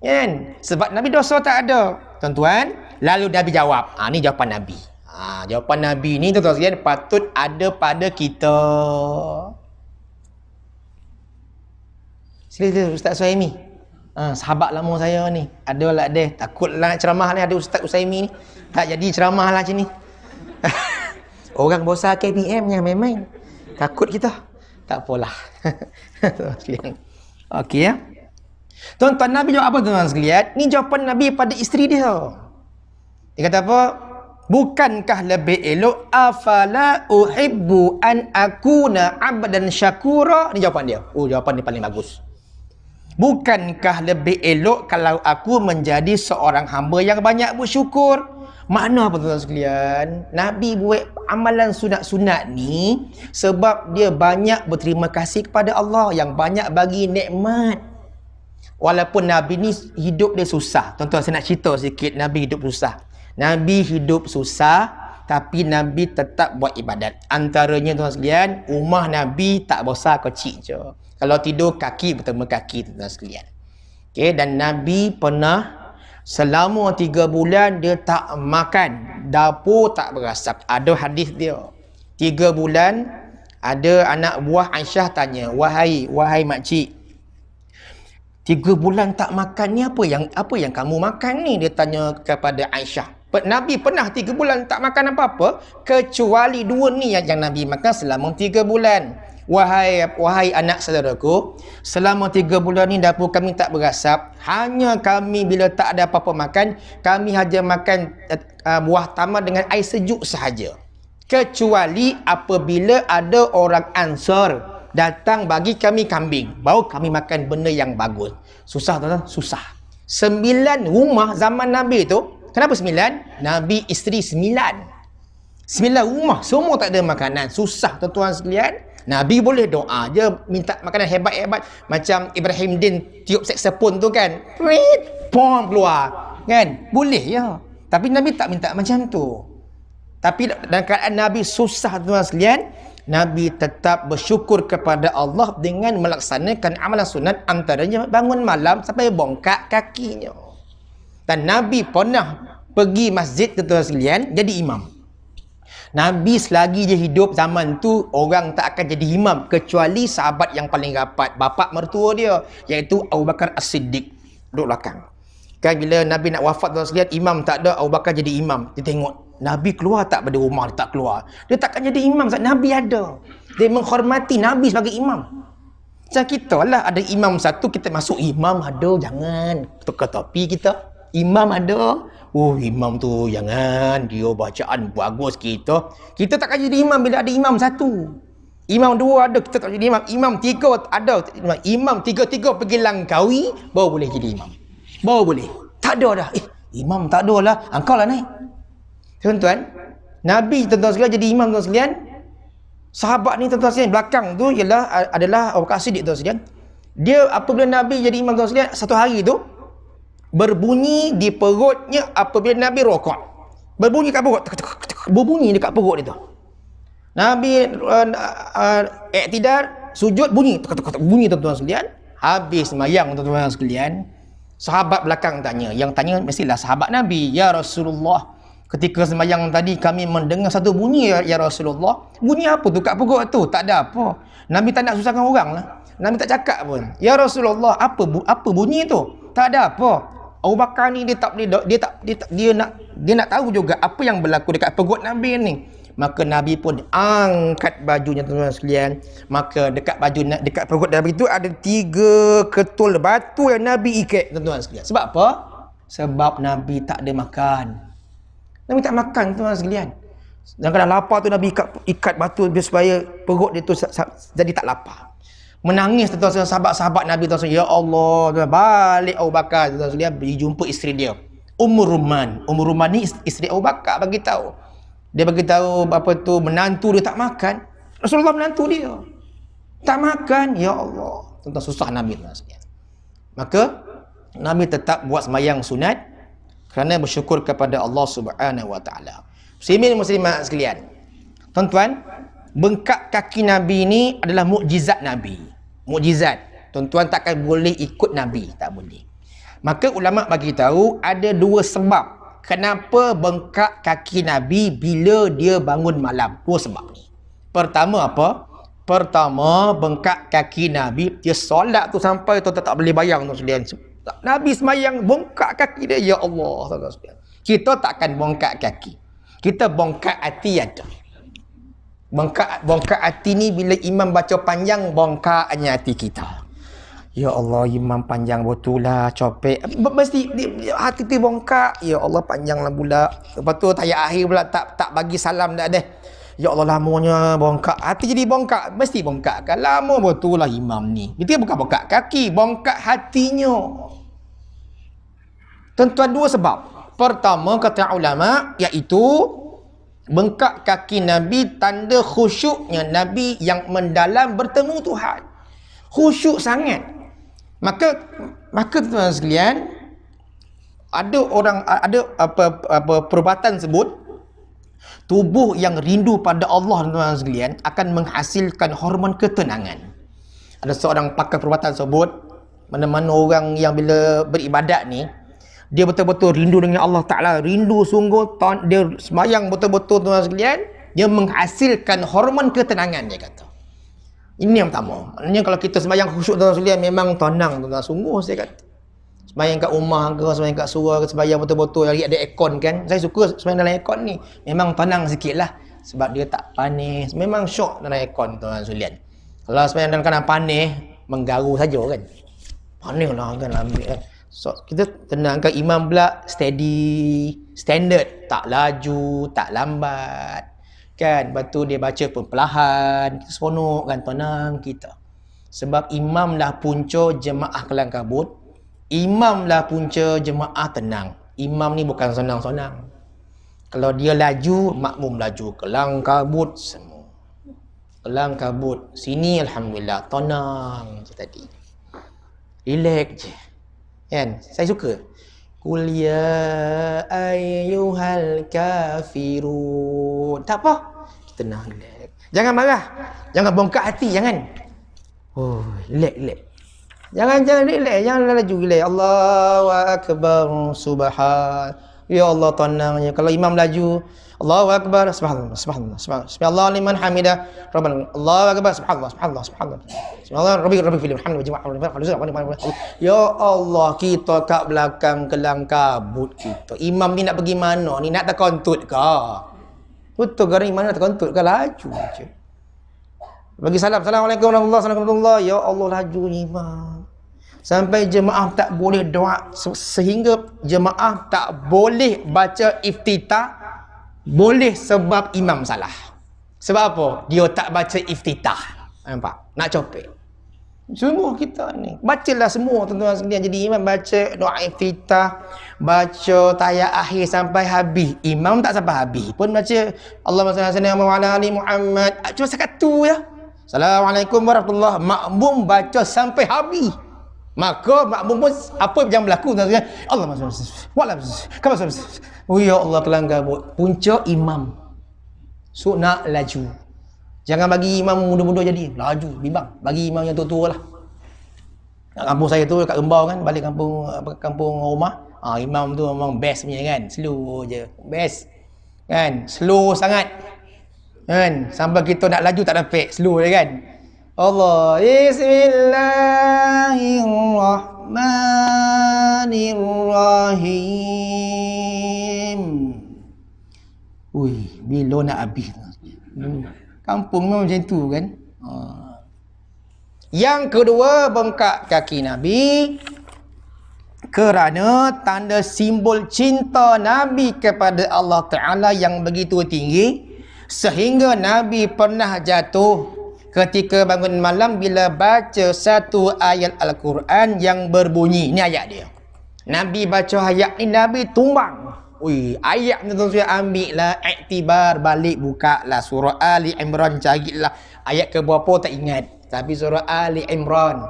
Kan? Sebab Nabi dosa tak ada. Tuan-tuan, lalu Nabi jawab. Ni jawapan Nabi. Jawapan Nabi ni tuan-tuan sekalian patut ada pada kita. Sila Ustaz Suhaimi. Sahabat lama saya ni. Ada lah dia. Takutlah ceramah ni ada Ustaz Usaimi ni. Tak jadi ceramah lah macam ni. Orang bosan KPM-nya memang. Takut kita. Tak apalah. Okey ya. Tuan-tuan, Nabi jawab apa tuan-tuan sekalian? Ni jawapan Nabi pada isteri dia. Dia kata apa? Bukankah lebih elok afala uhibbu an akuna abdan syakura? Ni jawapan dia. Jawapan dia paling bagus. Bukankah lebih elok kalau aku menjadi seorang hamba yang banyak bersyukur? Makna apa tuan-tuan sekalian? Nabi buat amalan sunat-sunat ni sebab dia banyak berterima kasih kepada Allah yang banyak bagi nikmat. Walaupun Nabi ni hidup dia susah. Tuan-tuan, saya nak cerita sikit Nabi hidup susah. Nabi hidup susah tapi Nabi tetap buat ibadat. Antaranya tuan-tuan sekalian, rumah Nabi tak besar kecil je. Kalau tidur kaki bertemu kaki tuan-tuan sekalian. Okey, dan Nabi pernah selama 3 bulan dia tak makan, dapur tak berasap. Ada hadis dia. 3 bulan ada anak buah Aisyah tanya, wahai makcik, 3 bulan tak makan ni apa yang kamu makan ni? Dia tanya kepada Aisyah. Nabi pernah 3 bulan tak makan apa-apa kecuali 2 ni yang Nabi makan selama 3 bulan. Wahai anak saudaraku, selama 3 bulan ni dapur kami tak berasap. Hanya kami bila tak ada apa-apa makan, kami hanya makan buah tamar dengan air sejuk sahaja. Kecuali apabila ada orang Ansar datang bagi kami kambing, baru kami makan benda yang bagus. Susah tuan-tuan, susah. 9 rumah zaman Nabi tu. Kenapa 9? Nabi isteri 9 rumah, semua tak ada makanan. Susah tuan-tuan sekalian. Nabi boleh doa je, minta makanan hebat-hebat. Macam Ibrahim Din tiup saksofon tu kan, pom keluar kan, boleh ya. Tapi Nabi tak minta macam tu. Tapi dalam keadaan Nabi susah tuan-tuan sekalian, Nabi tetap bersyukur kepada Allah dengan melaksanakan amalan sunat, antaranya bangun malam sampai bongkak kakinya. Dan Nabi pernah pergi masjid tuan-tuan sekalian jadi imam. Nabi selagi dia hidup zaman tu, orang tak akan jadi imam kecuali sahabat yang paling rapat, bapa mertua dia, iaitu Abu Bakar As-Siddiq, duduk belakang. Kan bila Nabi nak wafat tuan sekalian, imam tak ada, Abu Bakar jadi imam. Dia tengok Nabi keluar tak pada rumah, dia tak keluar. Dia takkan jadi imam sebab Nabi ada. Dia menghormati Nabi sebagai imam. Macam kita lah, ada imam satu, kita masuk imam ada, jangan. Tukar topi kita, imam ada. Imam tu jangan, dia bacaan bagus kita. Kita takkan jadi imam bila ada imam satu. Imam 2 ada, kita tak jadi imam. Imam 3 ada, imam 3 pergi langkawi, baru boleh jadi imam. Baru boleh. Tak ada dah. Imam tak ada lah, engkau lah naik. Tuan-tuan, Nabi tuan-tuan sekalian jadi imam tuan-tuan sekalian. Sahabat ni tuan-tuan sekalian belakang tu adalah Abu Bakar Siddiq tuan-tuan sekalian. Dia apabila Nabi jadi imam tuan-tuan sekalian, satu hari tu berbunyi di perutnya apabila Nabi rokok. Berbunyi kat perut. Berbunyi dekat perut dia tu. Nabi iktidal, sujud, bunyi. Bunyi tuan-tuan sekalian. Habis sembahyang tuan-tuan sekalian. Sahabat belakang tanya. Yang tanya mestilah sahabat Nabi. Ya Rasulullah, ketika sembahyang tadi kami mendengar satu bunyi ya Rasulullah. Bunyi apa tu kat perut tu? Tak ada apa. Nabi tak nak susahkan orang lah. Nabi tak cakap pun. Ya Rasulullah, apa bunyi tu? Tak ada apa. Abu Bakar ni dia nak tahu juga apa yang berlaku dekat perut Nabi ni. Maka Nabi pun angkat bajunya tuan-tuan sekalian. Maka dekat perut Nabi tu ada 3 ketul batu yang Nabi ikat tuan-tuan sekalian. Sebab apa? Sebab Nabi tak ada makan. Nabi tak makan tuan-tuan sekalian. Dan kadang lapar tu Nabi ikat batu supaya perut dia tu jadi tak lapar. Menangis tuan-tuan sahabat-sahabat Nabi tuan-tuan. Ya Allah, balik Abu Bakar tuan-tuan sekalian, pergi jumpa isteri dia, Ummur Ruman. Ummur Ruman ni isteri Abu Bakar bagi tahu. Dia bagi tahu menantu dia tak makan. Rasulullah menantu dia tak makan. Ya Allah, tuan-tuan susah Nabi tuan-tuan sekalian. Maka Nabi tetap buat sembahyang sunat kerana bersyukur kepada Allah Subhanahu wa taala. Muslimin muslimat sekalian. Tuan-tuan, bengkak kaki Nabi ni adalah mukjizat Nabi. Mukjizat. Tuan-tuan takkan boleh ikut Nabi, tak boleh. Maka ulama bagi tahu ada dua sebab kenapa bengkak kaki Nabi bila dia bangun malam. Dua sebab ni. Pertama apa? Pertama, bengkak kaki Nabi, dia solat tu sampai tu tak boleh bayang tu sekalian. Nabi semayang bengkak kaki dia, ya Allah. Kita takkan bengkak kaki. Kita bengkak hati ada. Bengkak hati ni bila imam baca panjang, bengkaknya hati kita. Ya Allah, imam panjang betul lah, copek. Mesti hati tu bongkak. Ya Allah, panjanglah pula. Lepas tu tayat akhir pula tak bagi salam dah deh. Ya Allah, lamanya bongkak. Hati jadi bongkak. Mesti bongkak kan. Lama betul lah imam ni. Itu bukan bongkak kaki, bongkak hatinya. Tuan-tuan, dua sebab. Pertama, kata ulama, iaitu bengkak kaki Nabi tanda khusyuknya Nabi yang mendalam bertemu Tuhan. Khusyuk sangat. Maka tuan-tuan sekalian, ada perubatan sebut tubuh yang rindu pada Allah, tuan-tuan sekalian, akan menghasilkan hormon ketenangan. Ada seorang pakar perubatan sebut mana-mana orang yang bila beribadat ni dia betul-betul rindu dengan Allah Ta'ala, rindu sungguh, dia semayang betul-betul, tuan-tuan sekalian, dia menghasilkan hormon ketenangan, dia kata. Ini yang pertama. Maknanya kalau kita sembahyang khusyuk, tuan-tuan sekalian, memang tenang, tuan-tuan. Sungguh saya kata. Sembahyang kat rumah ke, sembahyang kat surau ke, sembahyang betul-betul lagi ada aircon kan. Saya suka sembahyang dalam aircon ni. Memang tenang sikit lah. Sebab dia tak panis. Memang syok dalam aircon, tuan-tuan sekalian. Kalau sembahyang dalam keadaan panis, menggaru saja kan. Panis lah kan, ambil kan. So, kita tenangkan imam pula steady, standard. Tak laju, tak lambat. Kan, lepas tu dia baca pun perlahan, kita seronok kan, tenang kita. Sebab imamlah punca jemaah kelang kabut, imamlah punca jemaah tenang. Imam ni bukan senang-senang. Kalau dia laju, makmum laju, kelang kabut semua. Kelang kabut. Sini alhamdulillah tenang je tadi. Relax je. Kan, saya suka. Qul ya ayyuhal kafirun. Tak apa. Kita tenang, relax. Jangan marah. Jangan bongkak hati, jangan. Oh, relax. Jangan relax. Jangan laju, relax. Allahu akbar, subhan. Ya Allah, tenangnya. Kalau imam laju, Allahu akbar, subhanallah. Subhanallah liman hamidah. Rabbana Allahu akbar, subhanallah. Subhanallah rabbil fil hamd wa ya Allah, kita kat belakang kelang kabut kita. Imam ni nak pergi mana ni? Nak terkontut ke? Betul ke imam nak terkontut ke? Laju je. Bagi salam. Assalamualaikum warahmatullahi wabarakatuh. Ya Allah, laju ni imam. Sampai jemaah tak boleh doa, sehingga jemaah tak boleh baca iftitah. Boleh sebab imam salah. Sebab apa? Dia tak baca iftitah. Nampak? Nak copek. Semua kita ni. Bacalah semua, tuan-tuan sekalian. Jadi imam baca doa iftitah, baca tayat akhir sampai habis. Imam tak sampai habis pun baca Allahumma shalli ala ali Muhammad. Cuma sekat tu ya. Assalamualaikum warahmatullahi. Makmum baca sampai habis. Maka makmum pun apa yang berlaku, tuan-tuan? Allahumma shalli. Oh ya Allah, kelang kabut. Punca imam. So nak laju. Jangan bagi imam muda-muda jadi. Laju, bimbang. Bagi imam yang tua-tua lah. Kampung saya tu kat Rembau kan, balik kampung rumah. Imam tu memang best punya kan. Slow je. Best. Kan? Slow sangat. Kan? Sampai kita nak laju tak dapat. Slow je kan. Allah. Bismillahirrahmanirrahim. Ui, bila nak habis. Kampung memang macam tu kan. Yang kedua, bengkak kaki Nabi kerana tanda simbol cinta Nabi kepada Allah Ta'ala yang begitu tinggi, sehingga Nabi pernah jatuh ketika bangun malam bila baca satu ayat Al-Quran yang berbunyi. Ini ayat dia. Nabi baca ayat ni, Nabi tumbang. Ui, ayat ni tuan-tuan ambil lah, iktibar, balik buka lah surah Ali Imran, carilah ayat ke berapa tak ingat. Tapi surah Ali Imran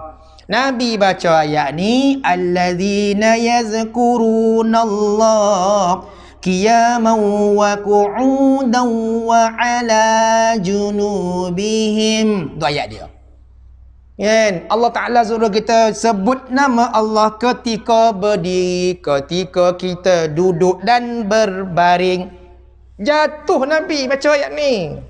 Nabi baca ayat ni, alladzina yazkurunallah qiyaman wa qu'udan wa ala junubihim. Itu ayat dia. Kan? Allah Ta'ala suruh kita sebut nama Allah ketika berdiri, ketika kita duduk dan berbaring. Jatuh Nabi baca ayat ni.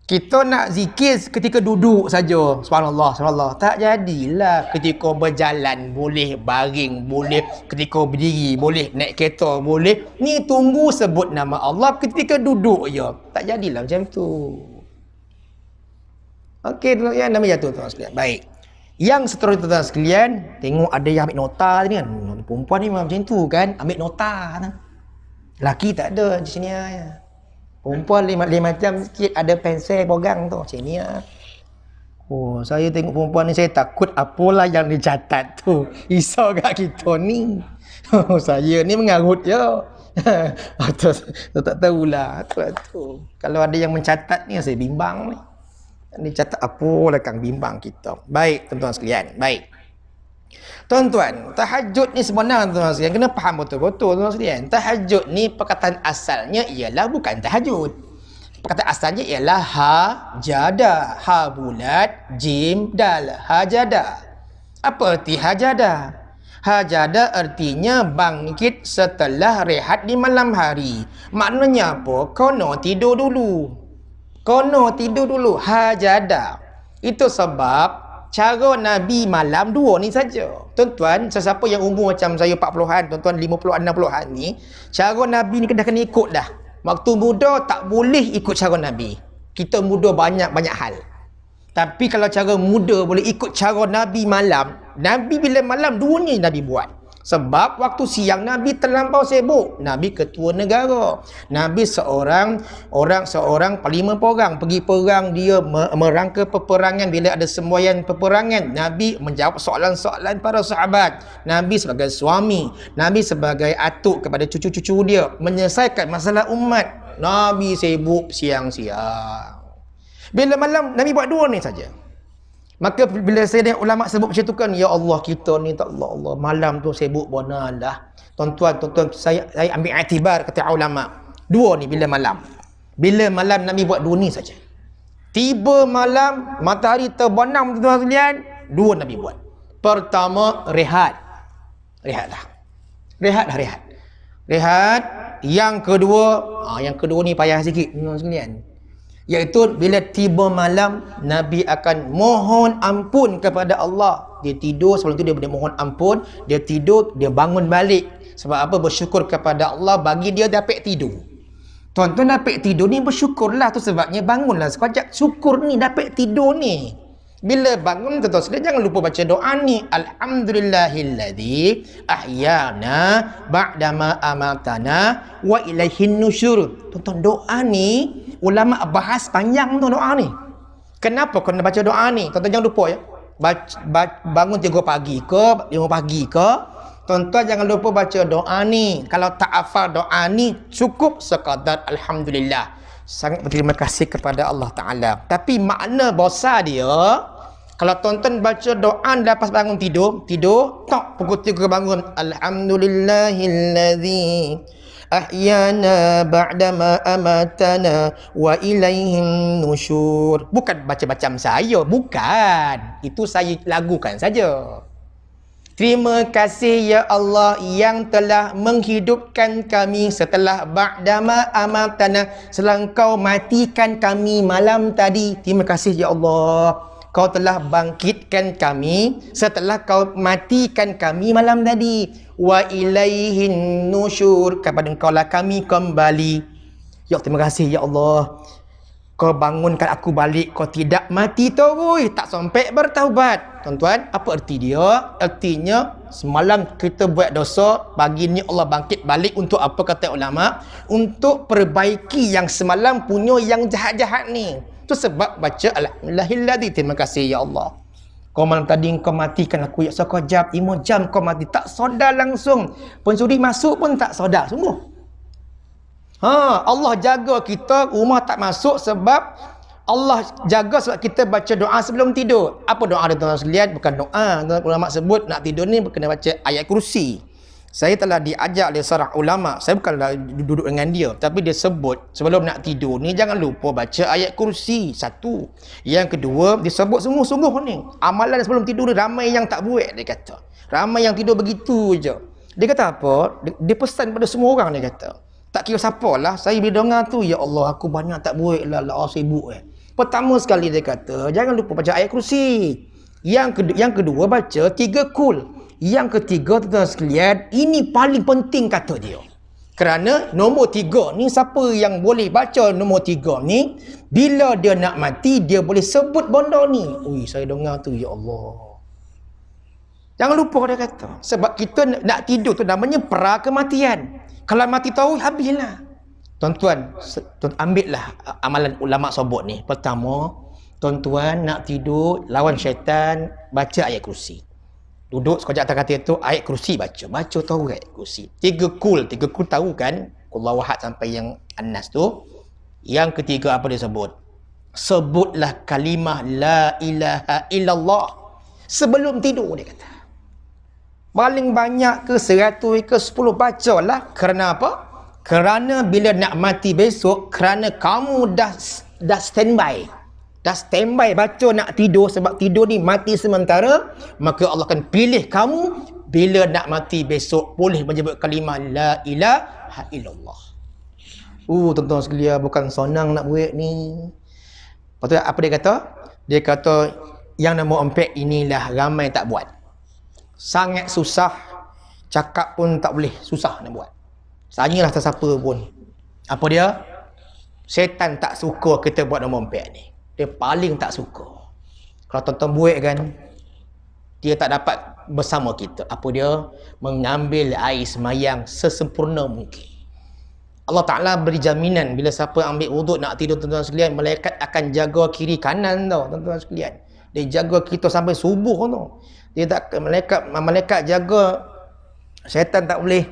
Kita nak zikir ketika duduk saja. Subhanallah, subhanallah. Tak jadilah. Ketika berjalan boleh, baring boleh, ketika berdiri boleh, naik kereta boleh. Ni tunggu sebut nama Allah ketika duduk je. Tak jadilah macam tu. Okey, tuan-tuan, nama jatuh tuan sekalian. Baik. Yang seterusnya tuan sekalian, tengok ada yang ambil nota ni kan. Perempuan ni memang macam tu kan, ambil nota. Laki tak ada di sini ya. Perempuan lain macam sikit, ada pensel pegang tu macam ni lah. Oh, saya tengok perempuan ni saya takut apalah yang dicatat tu. Risau kat kita ni. Saya ni mengarut je. Tak tahulah tu. Kalau ada yang mencatat ni saya bimbang ni. Dia catat apalah kang bimbang kita. Baik tuan-tuan sekalian, baik. Tuan-tuan, tahajud ni sebenarnya tuan-tuan sekalian kena faham betul-betul tuan-tuan sekalian. Tahajud ni perkataan asalnya ialah bukan tahajud. Perkataan asalnya ialah hajada. Ha bulat, jim, dal. Hajada. Apa arti hajada? Hajada artinya bangkit setelah rehat di malam hari. Maknanya apa? Kono tidur dulu. Hajada. Itu sebab cara Nabi malam dua ni saja. Tuan-tuan, sesiapa yang umur macam saya 40-an, tuan-tuan 50-an, 60-an ni, cara Nabi ni dah kena ikut dah. Waktu muda tak boleh ikut cara Nabi. Kita muda banyak hal. Tapi kalau cara muda boleh ikut cara Nabi malam, Nabi bila malam dua ni Nabi buat. Sebab waktu siang Nabi terlampau sibuk. Nabi ketua negara. Nabi seorang panglima perang. Pergi perang, dia merangka peperangan. Bila ada semboyan peperangan, Nabi menjawab soalan-soalan para sahabat. Nabi sebagai suami, Nabi sebagai atuk kepada cucu-cucu dia, menyelesaikan masalah umat. Nabi sibuk siang-siang. Bila malam, Nabi buat dua ni saja. Maka bila saya lihat ulama sebut macam tu kan, ya Allah kita ni tak Allah malam tu sibuk benar lah. Tuan-tuan, saya ambil iktibar kata ulama. Dua ni bila malam. Bila malam Nabi buat dua ni saja. Tiba malam matahari terbenam tuan-tuan sekalian, dua Nabi buat. Pertama rehat. Rehat. Yang kedua ni payah sikit tuan-tuan sekalian. Iaitu bila tiba malam, Nabi akan mohon ampun kepada Allah. Dia tidur, sebelum tu dia mohon ampun. Dia tidur, dia bangun balik. Sebab apa? Bersyukur kepada Allah bagi dia dapat tidur. Tuan-tuan dapat tidur ni bersyukurlah. Tu sebabnya bangunlah sekejap. Syukur ni dapat tidur ni. Bila bangun, tuan-tuan sekalian jangan lupa baca doa ni. Alhamdulillahilladzi ahyana ba'dama amatana wa ilaihin nusyur. Tuan-tuan, doa ni ulama bahas panjang tu doa ni. Kenapa kena baca doa ni? Tuan-tuan jangan lupa ya. Bangun 3 pagi ke, 5 pagi ke, tuan-tuan jangan lupa baca doa ni. Kalau tak hafal doa ni, cukup sekadar alhamdulillah. Sangat berterima kasih kepada Allah Ta'ala. Tapi makna besar dia, kalau tuan-tuan baca doa lepas bangun tidur, tak pukul 3 bangun. Alhamdulillahilladzi ahyana ba'dama amatana wa ilaihin nusyur. Bukan baca macam saya, bukan. Itu saya lagukan saja. Terima kasih ya Allah yang telah menghidupkan kami setelah ba'dama amatana, setelah Engkau matikan kami malam tadi. Terima kasih ya Allah, Kau telah bangkitkan kami setelah Kau matikan kami malam tadi. Wa ilaihin nusyur, kepada Engkau lah kami kembali. Ya terima kasih ya Allah, Kau bangunkan aku balik, Kau tidak mati terus, tak sampai bertaubat. Tuan-tuan, apa erti dia? Artinya semalam kita buat dosa, pagi ni Allah bangkit balik untuk apa kata ulama? Untuk perbaiki yang semalam punya yang jahat-jahat ni. Itu sebab baca alhamdulillahilladzi, terima kasih ya Allah. Kau malam tadi Kau matikan aku ya sekejap, 5 jam Kau mati, tak sedar langsung. Pencuri masuk pun tak sedar sungguh. Allah jaga kita, rumah tak masuk sebab Allah jaga sebab kita baca doa sebelum tidur. Apa doa dia tuan-tuan sekalian? Bukan doa. Ulama sebut nak tidur ni kena baca ayat kursi. Saya telah diajak oleh seorang ulama, saya bukanlah duduk dengan dia, tapi dia sebut sebelum nak tidur ni jangan lupa baca ayat kursi. Satu. Yang kedua, dia sebut sungguh-sungguh ni. Amalan sebelum tidur ni ramai yang tak buat, dia kata. Ramai yang tidur begitu je. Dia kata apa? Dia pesan pada semua orang, dia kata. Tak kira siapa lah, saya bila dengar tu, ya Allah, aku banyak tak buat lah, sibuk . Pertama sekali dia kata, jangan lupa baca ayat kursi. Yang kedua, baca 3 kul. Yang ketiga, tuan-tuan sekalian, ini paling penting kata dia. Kerana nombor 3 ni, siapa yang boleh baca nombor 3 ni, bila dia nak mati, dia boleh sebut benda ni. Ui, saya dengar tu, ya Allah. Jangan lupa dia kata. Sebab kita nak tidur tu namanya pra kematian. Kalau mati tahu, habislah. Tuan-tuan, ambil lah amalan ulama sebut ni. Pertama, tuan-tuan nak tidur, lawan syaitan, baca ayat kursi. Duduk sekejap atas katil tu, ayat kursi baca. Baca tahu ayat kursi. 3 kul tahu kan? Qul wahad sampai yang An-Nas tu. Yang ketiga apa dia sebut? Sebutlah kalimah la ilaha illallah sebelum tidur, dia kata. Paling banyak ke 100 ke 10 bacalah. Kerana apa? Kerana bila nak mati besok, kerana kamu dah standby. Dah standby baca nak tidur, sebab tidur ni mati sementara, maka Allah akan pilih kamu bila nak mati besok boleh menyebut kalimah la ilaha illallah. Tuan-tuan sekalian, bukan senang nak buat ni. Lepas tu apa dia kata? Dia kata yang nombor 4 inilah ramai tak buat. Sangat susah, cakap pun tak boleh, susah nak buat. Tanyalah siapa pun. Apa dia? Syaitan tak suka kita buat nombor 4 ni. Dia paling tak suka. Kalau tuan-tuan buat kan, dia tak dapat bersama kita. Apa dia? Mengambil air semayang sesempurna mungkin. Allah Ta'ala beri jaminan bila siapa ambil wuduk nak tidur, tuan-tuan sekalian, malaikat akan jaga kiri kanan tau, tuan-tuan sekalian. Dia jaga kita sampai subuh tau. Dia tak, malaikat jaga, syaitan tak boleh.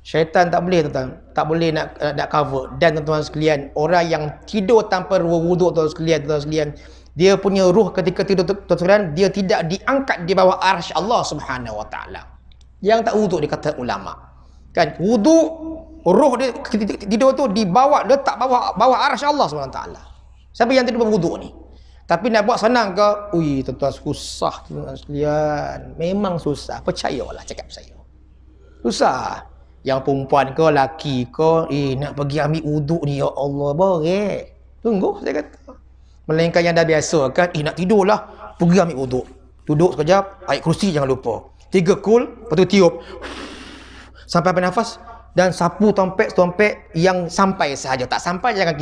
Syaitan tak boleh, tuan-tuan. Tak boleh nak cover. Dan tuan-tuan sekalian, orang yang tidur tanpa wuduk, tuan-tuan sekalian, dia punya ruh ketika tidur, tuan-tuan sekalian, dia tidak diangkat di bawah arsy Allah Subhanahu Wa Taala. Yang tak wuduk, dia kata ulama. Kan, wuduk, ruh dia tidur tu dibawa, letak bawah arsy Allah Subhanahu Wa Taala. Siapa yang tidur berwuduk ni? Tapi nak buat senang ke? Ui, tuan-tuan, susah, tuan-tuan sekalian. Memang susah. Percayalah cakap saya. Susah. Yang perempuan ke, laki ke, nak pergi ambil wuduk ni, ya Allah, boleh. Tunggu, saya kata. Melainkan yang dah biasa kan, nak tidur lah, pergi ambil wuduk. Duduk sekejap, ayat kursi jangan lupa. 3 kul, lepas tu tiup. Sampai bernafas. Dan sapu tompek yang sampai sahaja. Tak sampai jangan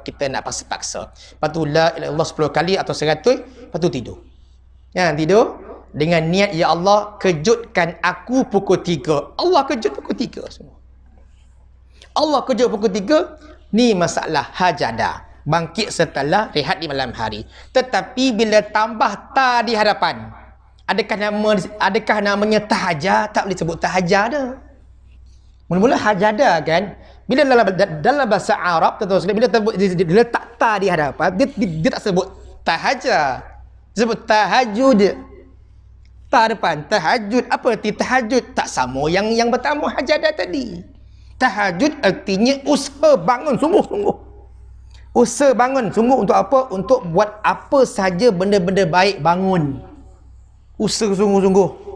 kita nak paksa-paksa. Lepas tu la ilaha illallah 10 kali atau 100, lepas tu tidur. Ya, tidur. Dengan niat, ya Allah, kejutkan aku pukul 3. Allah kejut pukul 3 semua. Allah kejut pukul 3. Ni masalah hajadah. Bangkit setelah rehat di malam hari. Tetapi bila tambah ta di hadapan, adakah namanya tahajah? Tak boleh sebut tahajah dah. Mula-mula hajadah kan, bila dalam bahasa Arab, bila diletak ta di hadapan, dia tak sebut tahajah. Dia sebut tahajud. Ta depan, tahajud. Apa arti tahajud? Tak sama yang pertama hajadah tadi. Tahajud artinya usaha bangun sungguh-sungguh. Usaha bangun sungguh untuk apa? Untuk buat apa saja benda-benda baik, bangun. Usaha sungguh-sungguh.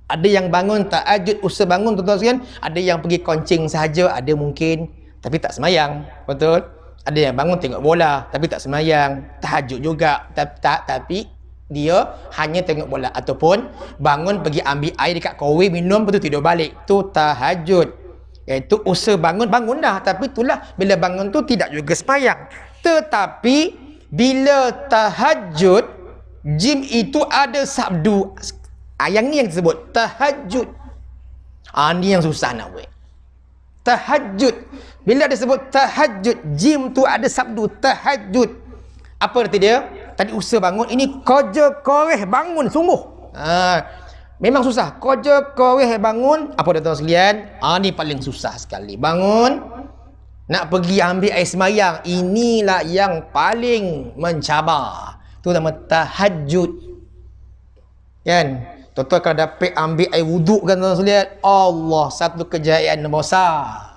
Ada yang bangun tahajud, usaha bangun, tuan-tuan sekalian. Ada yang pergi koncing sahaja, ada mungkin, tapi tak semayang. Betul? Ada yang bangun tengok bola, tapi tak semayang. Tahajud juga, tapi dia hanya tengok bola. Ataupun bangun pergi ambil air dekat kawi, minum, lepas tu tidur balik. Tu tahajud. Iaitu usaha bangun dah. Tapi itulah, bila bangun tu tidak juga semayang. Tetapi bila tahajud, jim itu ada sabdu. Yang ni yang disebut tahajud. Ni yang susah nak buat. Tahajud. Bila disebut tahajud, jim tu ada sabdu tahajud. Apa arti dia? Tadi usaha bangun, ini kerja koreh bangun sungguh. Memang susah. Kerja koreh bangun. Apa dia tuan sekalian? Ni paling susah sekali. Bangun, Nak pergi ambil air semayang, inilah yang paling mencabar. Itu nama tahajud. Kan? Tuan-tuan kalau dapat ambil air wuduk kan tuan-tuan lihat, Allah, satu kejayaan yang besar.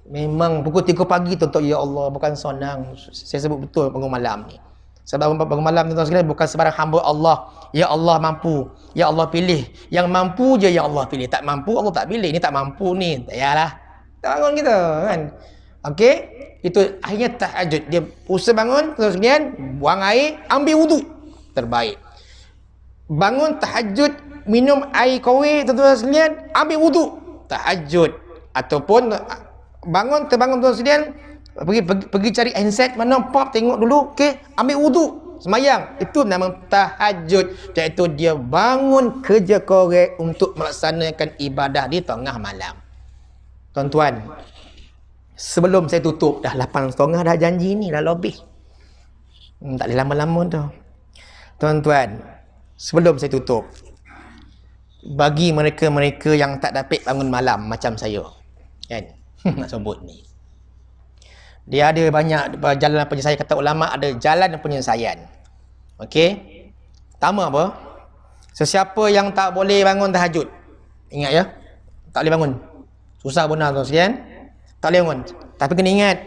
Memang pukul 3 pagi tuan-tuan, ya Allah, bukan senang. Saya sebut betul bangun malam ni. Sebab bangun malam tuan-tuan sekalian bukan sebarang hamba Allah. Ya Allah mampu. Ya Allah pilih. Yang mampu je ya Allah pilih. Tak mampu Allah tak pilih. Ni tak mampu ni. Tak payahlah. Tak bangun kita kan. Okey. Itu akhirnya tahajud. Dia usaha bangun tuan-tuan sekalian, buang air, ambil wuduk. Terbaik. Bangun tahajud, minum air kowe tuan-tuan sekalian, ambil wuduk. Tahajud. Ataupun bangun, terbangun tuan-tuan sekalian, pergi cari handset mana, pop tengok dulu, okey, ambil wuduk, semayang. Itu nama tahajud, iaitu dia bangun kerja korek untuk melaksanakan ibadah di tengah malam. Tuan-tuan, sebelum saya tutup, dah 8.30 dah janji ni, dah lebih. Tak boleh lama-lama tu. Tuan-tuan, sebelum saya tutup, bagi mereka-mereka yang tak dapat bangun malam macam saya, kan, nak sebut ni, dia ada banyak jalan penyelesaian. Kata ulama ada jalan penyelesaian. Okey. Pertama apa? Sesiapa yang tak boleh bangun tahajud, ingat ya, tak boleh bangun. Susah benar tuan sekalian. Tak boleh bangun. Tapi kena ingat,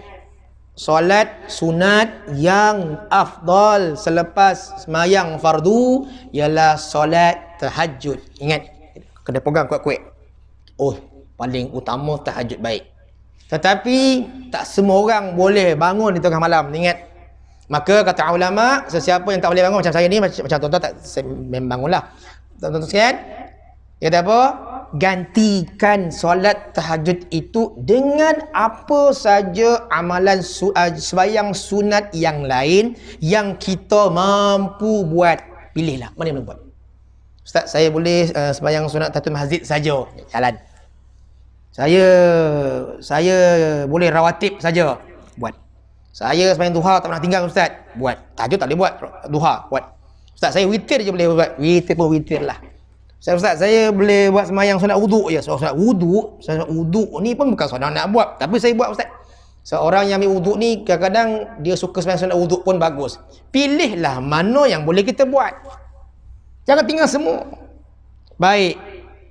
solat sunat yang afdal selepas semayang fardu ialah solat tahajud. Ingat, kena pegang kuat-kuat. Oh, paling utama tahajud baik. Tetapi tak semua orang boleh bangun di tengah malam. Ingat. Maka kata ulama, sesiapa yang tak boleh bangun macam saya ni, macam tuan-tuan tak, saya memang bangunlah. Tuan-tuan sekalian, dia kata apa? Gantikan solat tahajud itu dengan apa saja amalan sembahyang sunat yang lain yang kita mampu buat. Pilihlah mana yang boleh buat. Ustaz, saya boleh sembahyang sunat tahiyatul masjid saja. Jalan. Saya boleh rawatib saja. Buat. Saya sembahyang duha tak pernah tinggal ustaz. Buat. Tahajud tak boleh buat. Duha buat. Ustaz, saya witir je boleh buat. Witir pun witir lah. Ustaz, saya boleh buat sembahyang sunat wuduk je. Sunat wuduk ni pun bukan sunat nak buat, tapi saya buat ustaz. Seorang yang ambil wuduk ni kadang-kadang dia suka sembahyang sunat wuduk pun bagus. Pilihlah mana yang boleh kita buat. Jangan tinggal semua. Baik.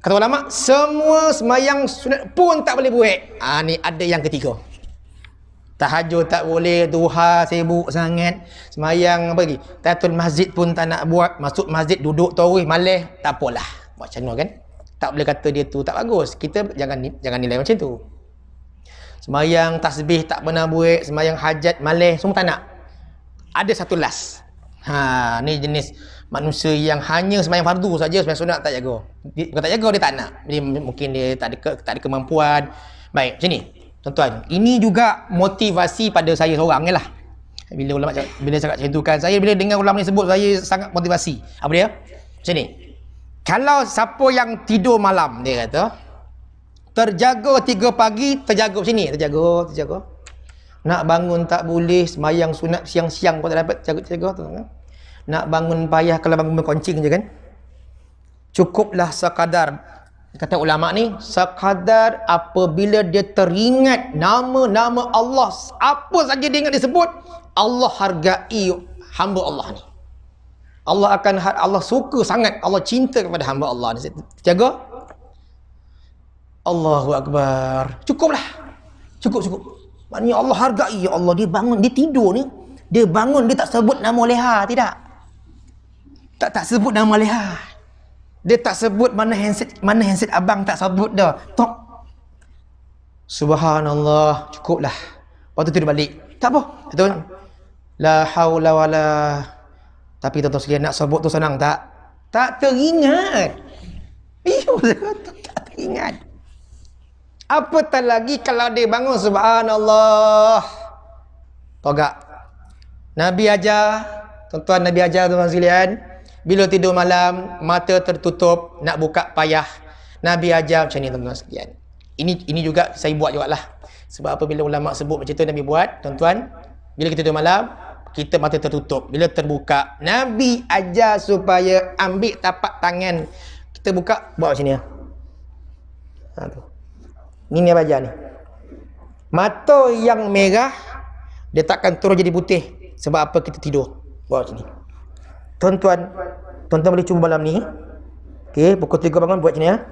Kata ulama, semua sembahyang sunat pun tak boleh buat. Ni ada yang ketiga. Tahajud tak boleh, duha sibuk sangat, sembahyang apa lagi? Tahiyatul masjid pun tak nak buat, masuk masjid duduk tarawih malas, tak apalah. Buat macam mana kan? Tak boleh kata dia tu tak bagus. Kita jangan nilai macam tu. Sembahyang tasbih tak pernah buat, sembahyang hajat malas, semua tak nak. Ada satu last. Ni jenis manusia yang hanya sembahyang fardu saja, sembahyang sunat tak jaga. Bukan tak jaga, dia tak nak. Mungkin dia tak ada kemampuan. Baik, macam ni. Tuan-tuan, ini juga motivasi pada saya seorang lah. Bila ulama cakap macam tu kan, saya bila dengar ulama ni sebut, saya sangat motivasi. Apa dia? Macam ni. Kalau siapa yang tidur malam, dia kata, terjaga 3 pagi, terjaga macam ni, terjaga. Nak bangun tak boleh, sembahyang sunat siang-siang pun tak dapat terjaga. Nak bangun payah, kalau bangun berkoncing je kan. Cukuplah sekadar, kata ulama ni, sekadar apabila dia teringat nama-nama Allah, apa saja dia ingat disebut, Allah hargai hamba Allah ni. Allah suka sangat, Allah cinta kepada hamba Allah ni. Jaga. Allahu Akbar. Cukuplah. Cukup. Maknanya Allah hargai, ya Allah, dia bangun, dia tidur ni, dia bangun, dia tak sebut nama leha, tidak. Tak sebut nama leha. Dia tak sebut mana handset abang, tak sebut dah. Tok. Subhanallah, cukuplah. Waktu tu dia balik. Tak apa. Betul. La haula wala. Tapi tuan-tuan sekalian, nak sebut tu senang tak? Tak teringat. Tak teringat. Apatah lagi kalau dia bangun subhanallah. Togak. Nabi ajar, tuan-tuan, Nabi ajar tuan-tuan sekalian, bila tidur malam, mata tertutup, nak buka payah. Nabi ajar macam ni tuan-tuan sekalian. Ini juga saya buat jugalah. Sebab apabila ulama sebut macam tu, Nabi buat, tuan-tuan, bila kita tidur malam, kita mata tertutup. Bila terbuka, Nabi ajar supaya ambil tapak tangan. Kita buka, buat macam ni. Tu. Ni Nabi ajar ni. Mata yang merah dia takkan terus jadi putih. Sebab apa? Kita tidur. Buat sini. Tuan-tuan boleh cuba malam ni. Okey, pukul 3 bangun buat sini ya.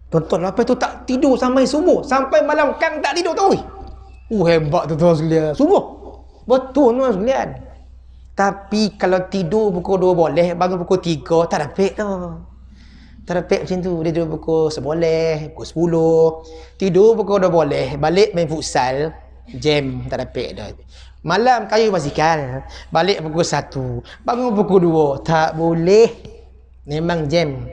Tuan-tuan lepas tu tak tidur sampai subuh. Sampai malam kang tak tidur tu. Hebat tuan-tuan sekalian. Subuh. Betul tuan sekalian. Tapi kalau tidur pukul 2 boleh, bangun pukul 3 tak dapat tu. Tak dapat macam tu. Dia tidur pukul 1 boleh, pukul 10. Tidur pukul 2 boleh, balik main futsal, jam tak dapat dah. Malam kayu basikal, balik pukul 1, bangun pukul 2, tak boleh. Memang jam.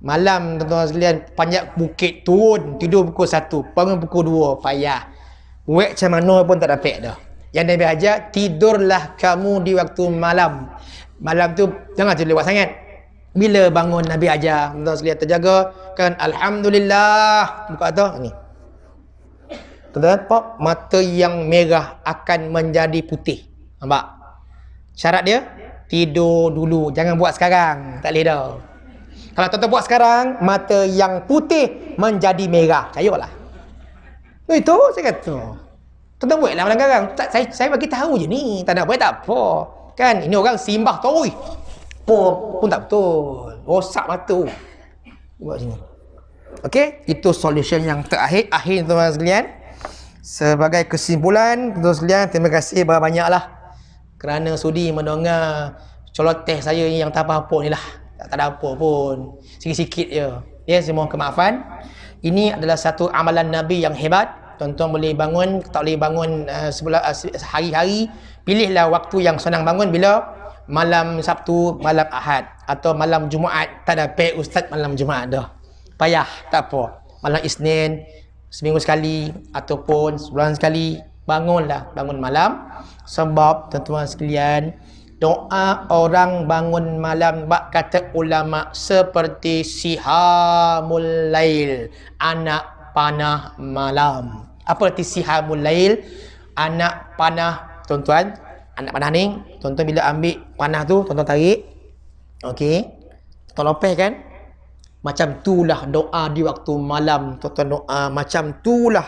Malam tuan-tuan sekalian, panjat bukit turun, tidur pukul 1, bangun pukul 2, payah. Buat macam mana pun tak dapat dah. Yang Nabi ajar, tidurlah kamu di waktu malam. Malam tu jangan tidur lewat sangat. Bila bangun Nabi ajar, tuan-tuan sekalian terjaga kan, alhamdulillah. Buka tu ni. Tuan-tuan, pop, mata yang merah akan menjadi putih. Nampak? Syarat dia, tidur dulu. Jangan buat sekarang. Tak boleh dah. Kalau tuan-tuan buat sekarang, mata yang putih menjadi merah. Percayalah. Itu saya kata. Tuan-tuan buatlah malam sekarang. Saya bagi tahu je ni. Tak nak buat tak apa. Kan? Ini orang simbah tahu. Pun tak betul. Rosak mata. Buat sini. Okey? Itu solution yang terakhir. Akhir tuan-tuan sekalian. Sebagai kesimpulan, tuan-tuan sekalian, terima kasih banyak-banyaklah kerana sudi mendengar celoteh saya yang tak apa-apa ni lah. Tak ada apa pun. Sikit-sikit je. Ya, saya mohon kemaafan. Ini adalah satu amalan Nabi yang hebat. Tuan-tuan boleh bangun, tak boleh bangun hari-hari. Pilihlah waktu yang senang bangun bila malam Sabtu, malam Ahad atau malam Jumaat. Tak ada pay ustaz malam Jumaat dah. Payah, tak apa. Malam Isnin, seminggu sekali ataupun sebulan sekali, bangunlah, bangun malam. Sebab tuan-tuan sekalian, doa orang bangun malam, bak kata ulama, seperti sihamul lail, anak panah malam. Apa arti sihamul lail? Anak panah, tuan-tuan, anak panah ni, tuan-tuan bila ambil panah tu, tuan-tuan tarik, okey, tuan lopeh kan? Macam itulah doa di waktu malam. Tuan-tuan doa macam itulah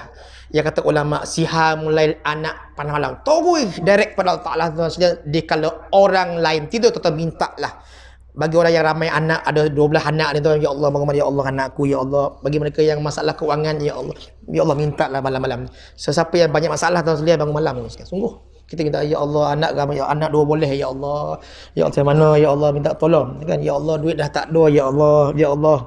yang kata ulama, sihamul lail, anak panah malam. Terus direct pada Allah Ta'ala. Dia kalau orang lain tidur, tuan-tuan minta lah. Bagi orang yang ramai anak, ada 12 anak ni tuan, ya Allah, bagaimana ya Allah anakku, ya Allah. Bagi mereka yang masalah keuangan, ya Allah minta lah malam-malam. Sesiapa yang banyak masalah tuan sekalian bangun malam. Sungguh kita minta, ya Allah, anak ramai, ya anak 2 boleh, ya Allah. Ya Allah, macam mana, ya Allah, minta tolong kan, ya Allah, duit dah tak ada, ya Allah, ya Allah.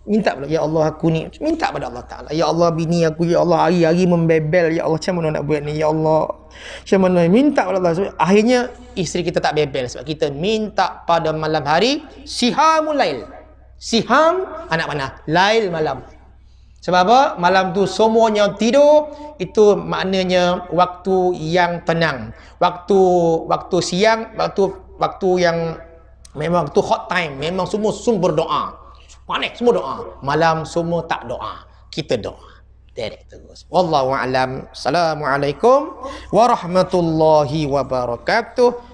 Minta pula, ya Allah, aku ni minta pada Allah Ta'ala, ya Allah, bini aku, ya Allah, hari-hari membebel, ya Allah, macam mana nak buat ni, ya Allah, macam mana, minta pada Allah. So, akhirnya isteri kita tak bebel sebab kita minta pada malam hari. Sihamul lail, siham anak panah, lail malam. Sebab apa? Malam tu semuanya tidur. Itu maknanya waktu yang tenang. Waktu siang, waktu yang memang tu hot time, memang semua sumber doa. Panik semua doa. Malam semua tak doa. Kita doa. Direct terus. Wallahu a'lam. Assalamualaikum warahmatullahi wabarakatuh.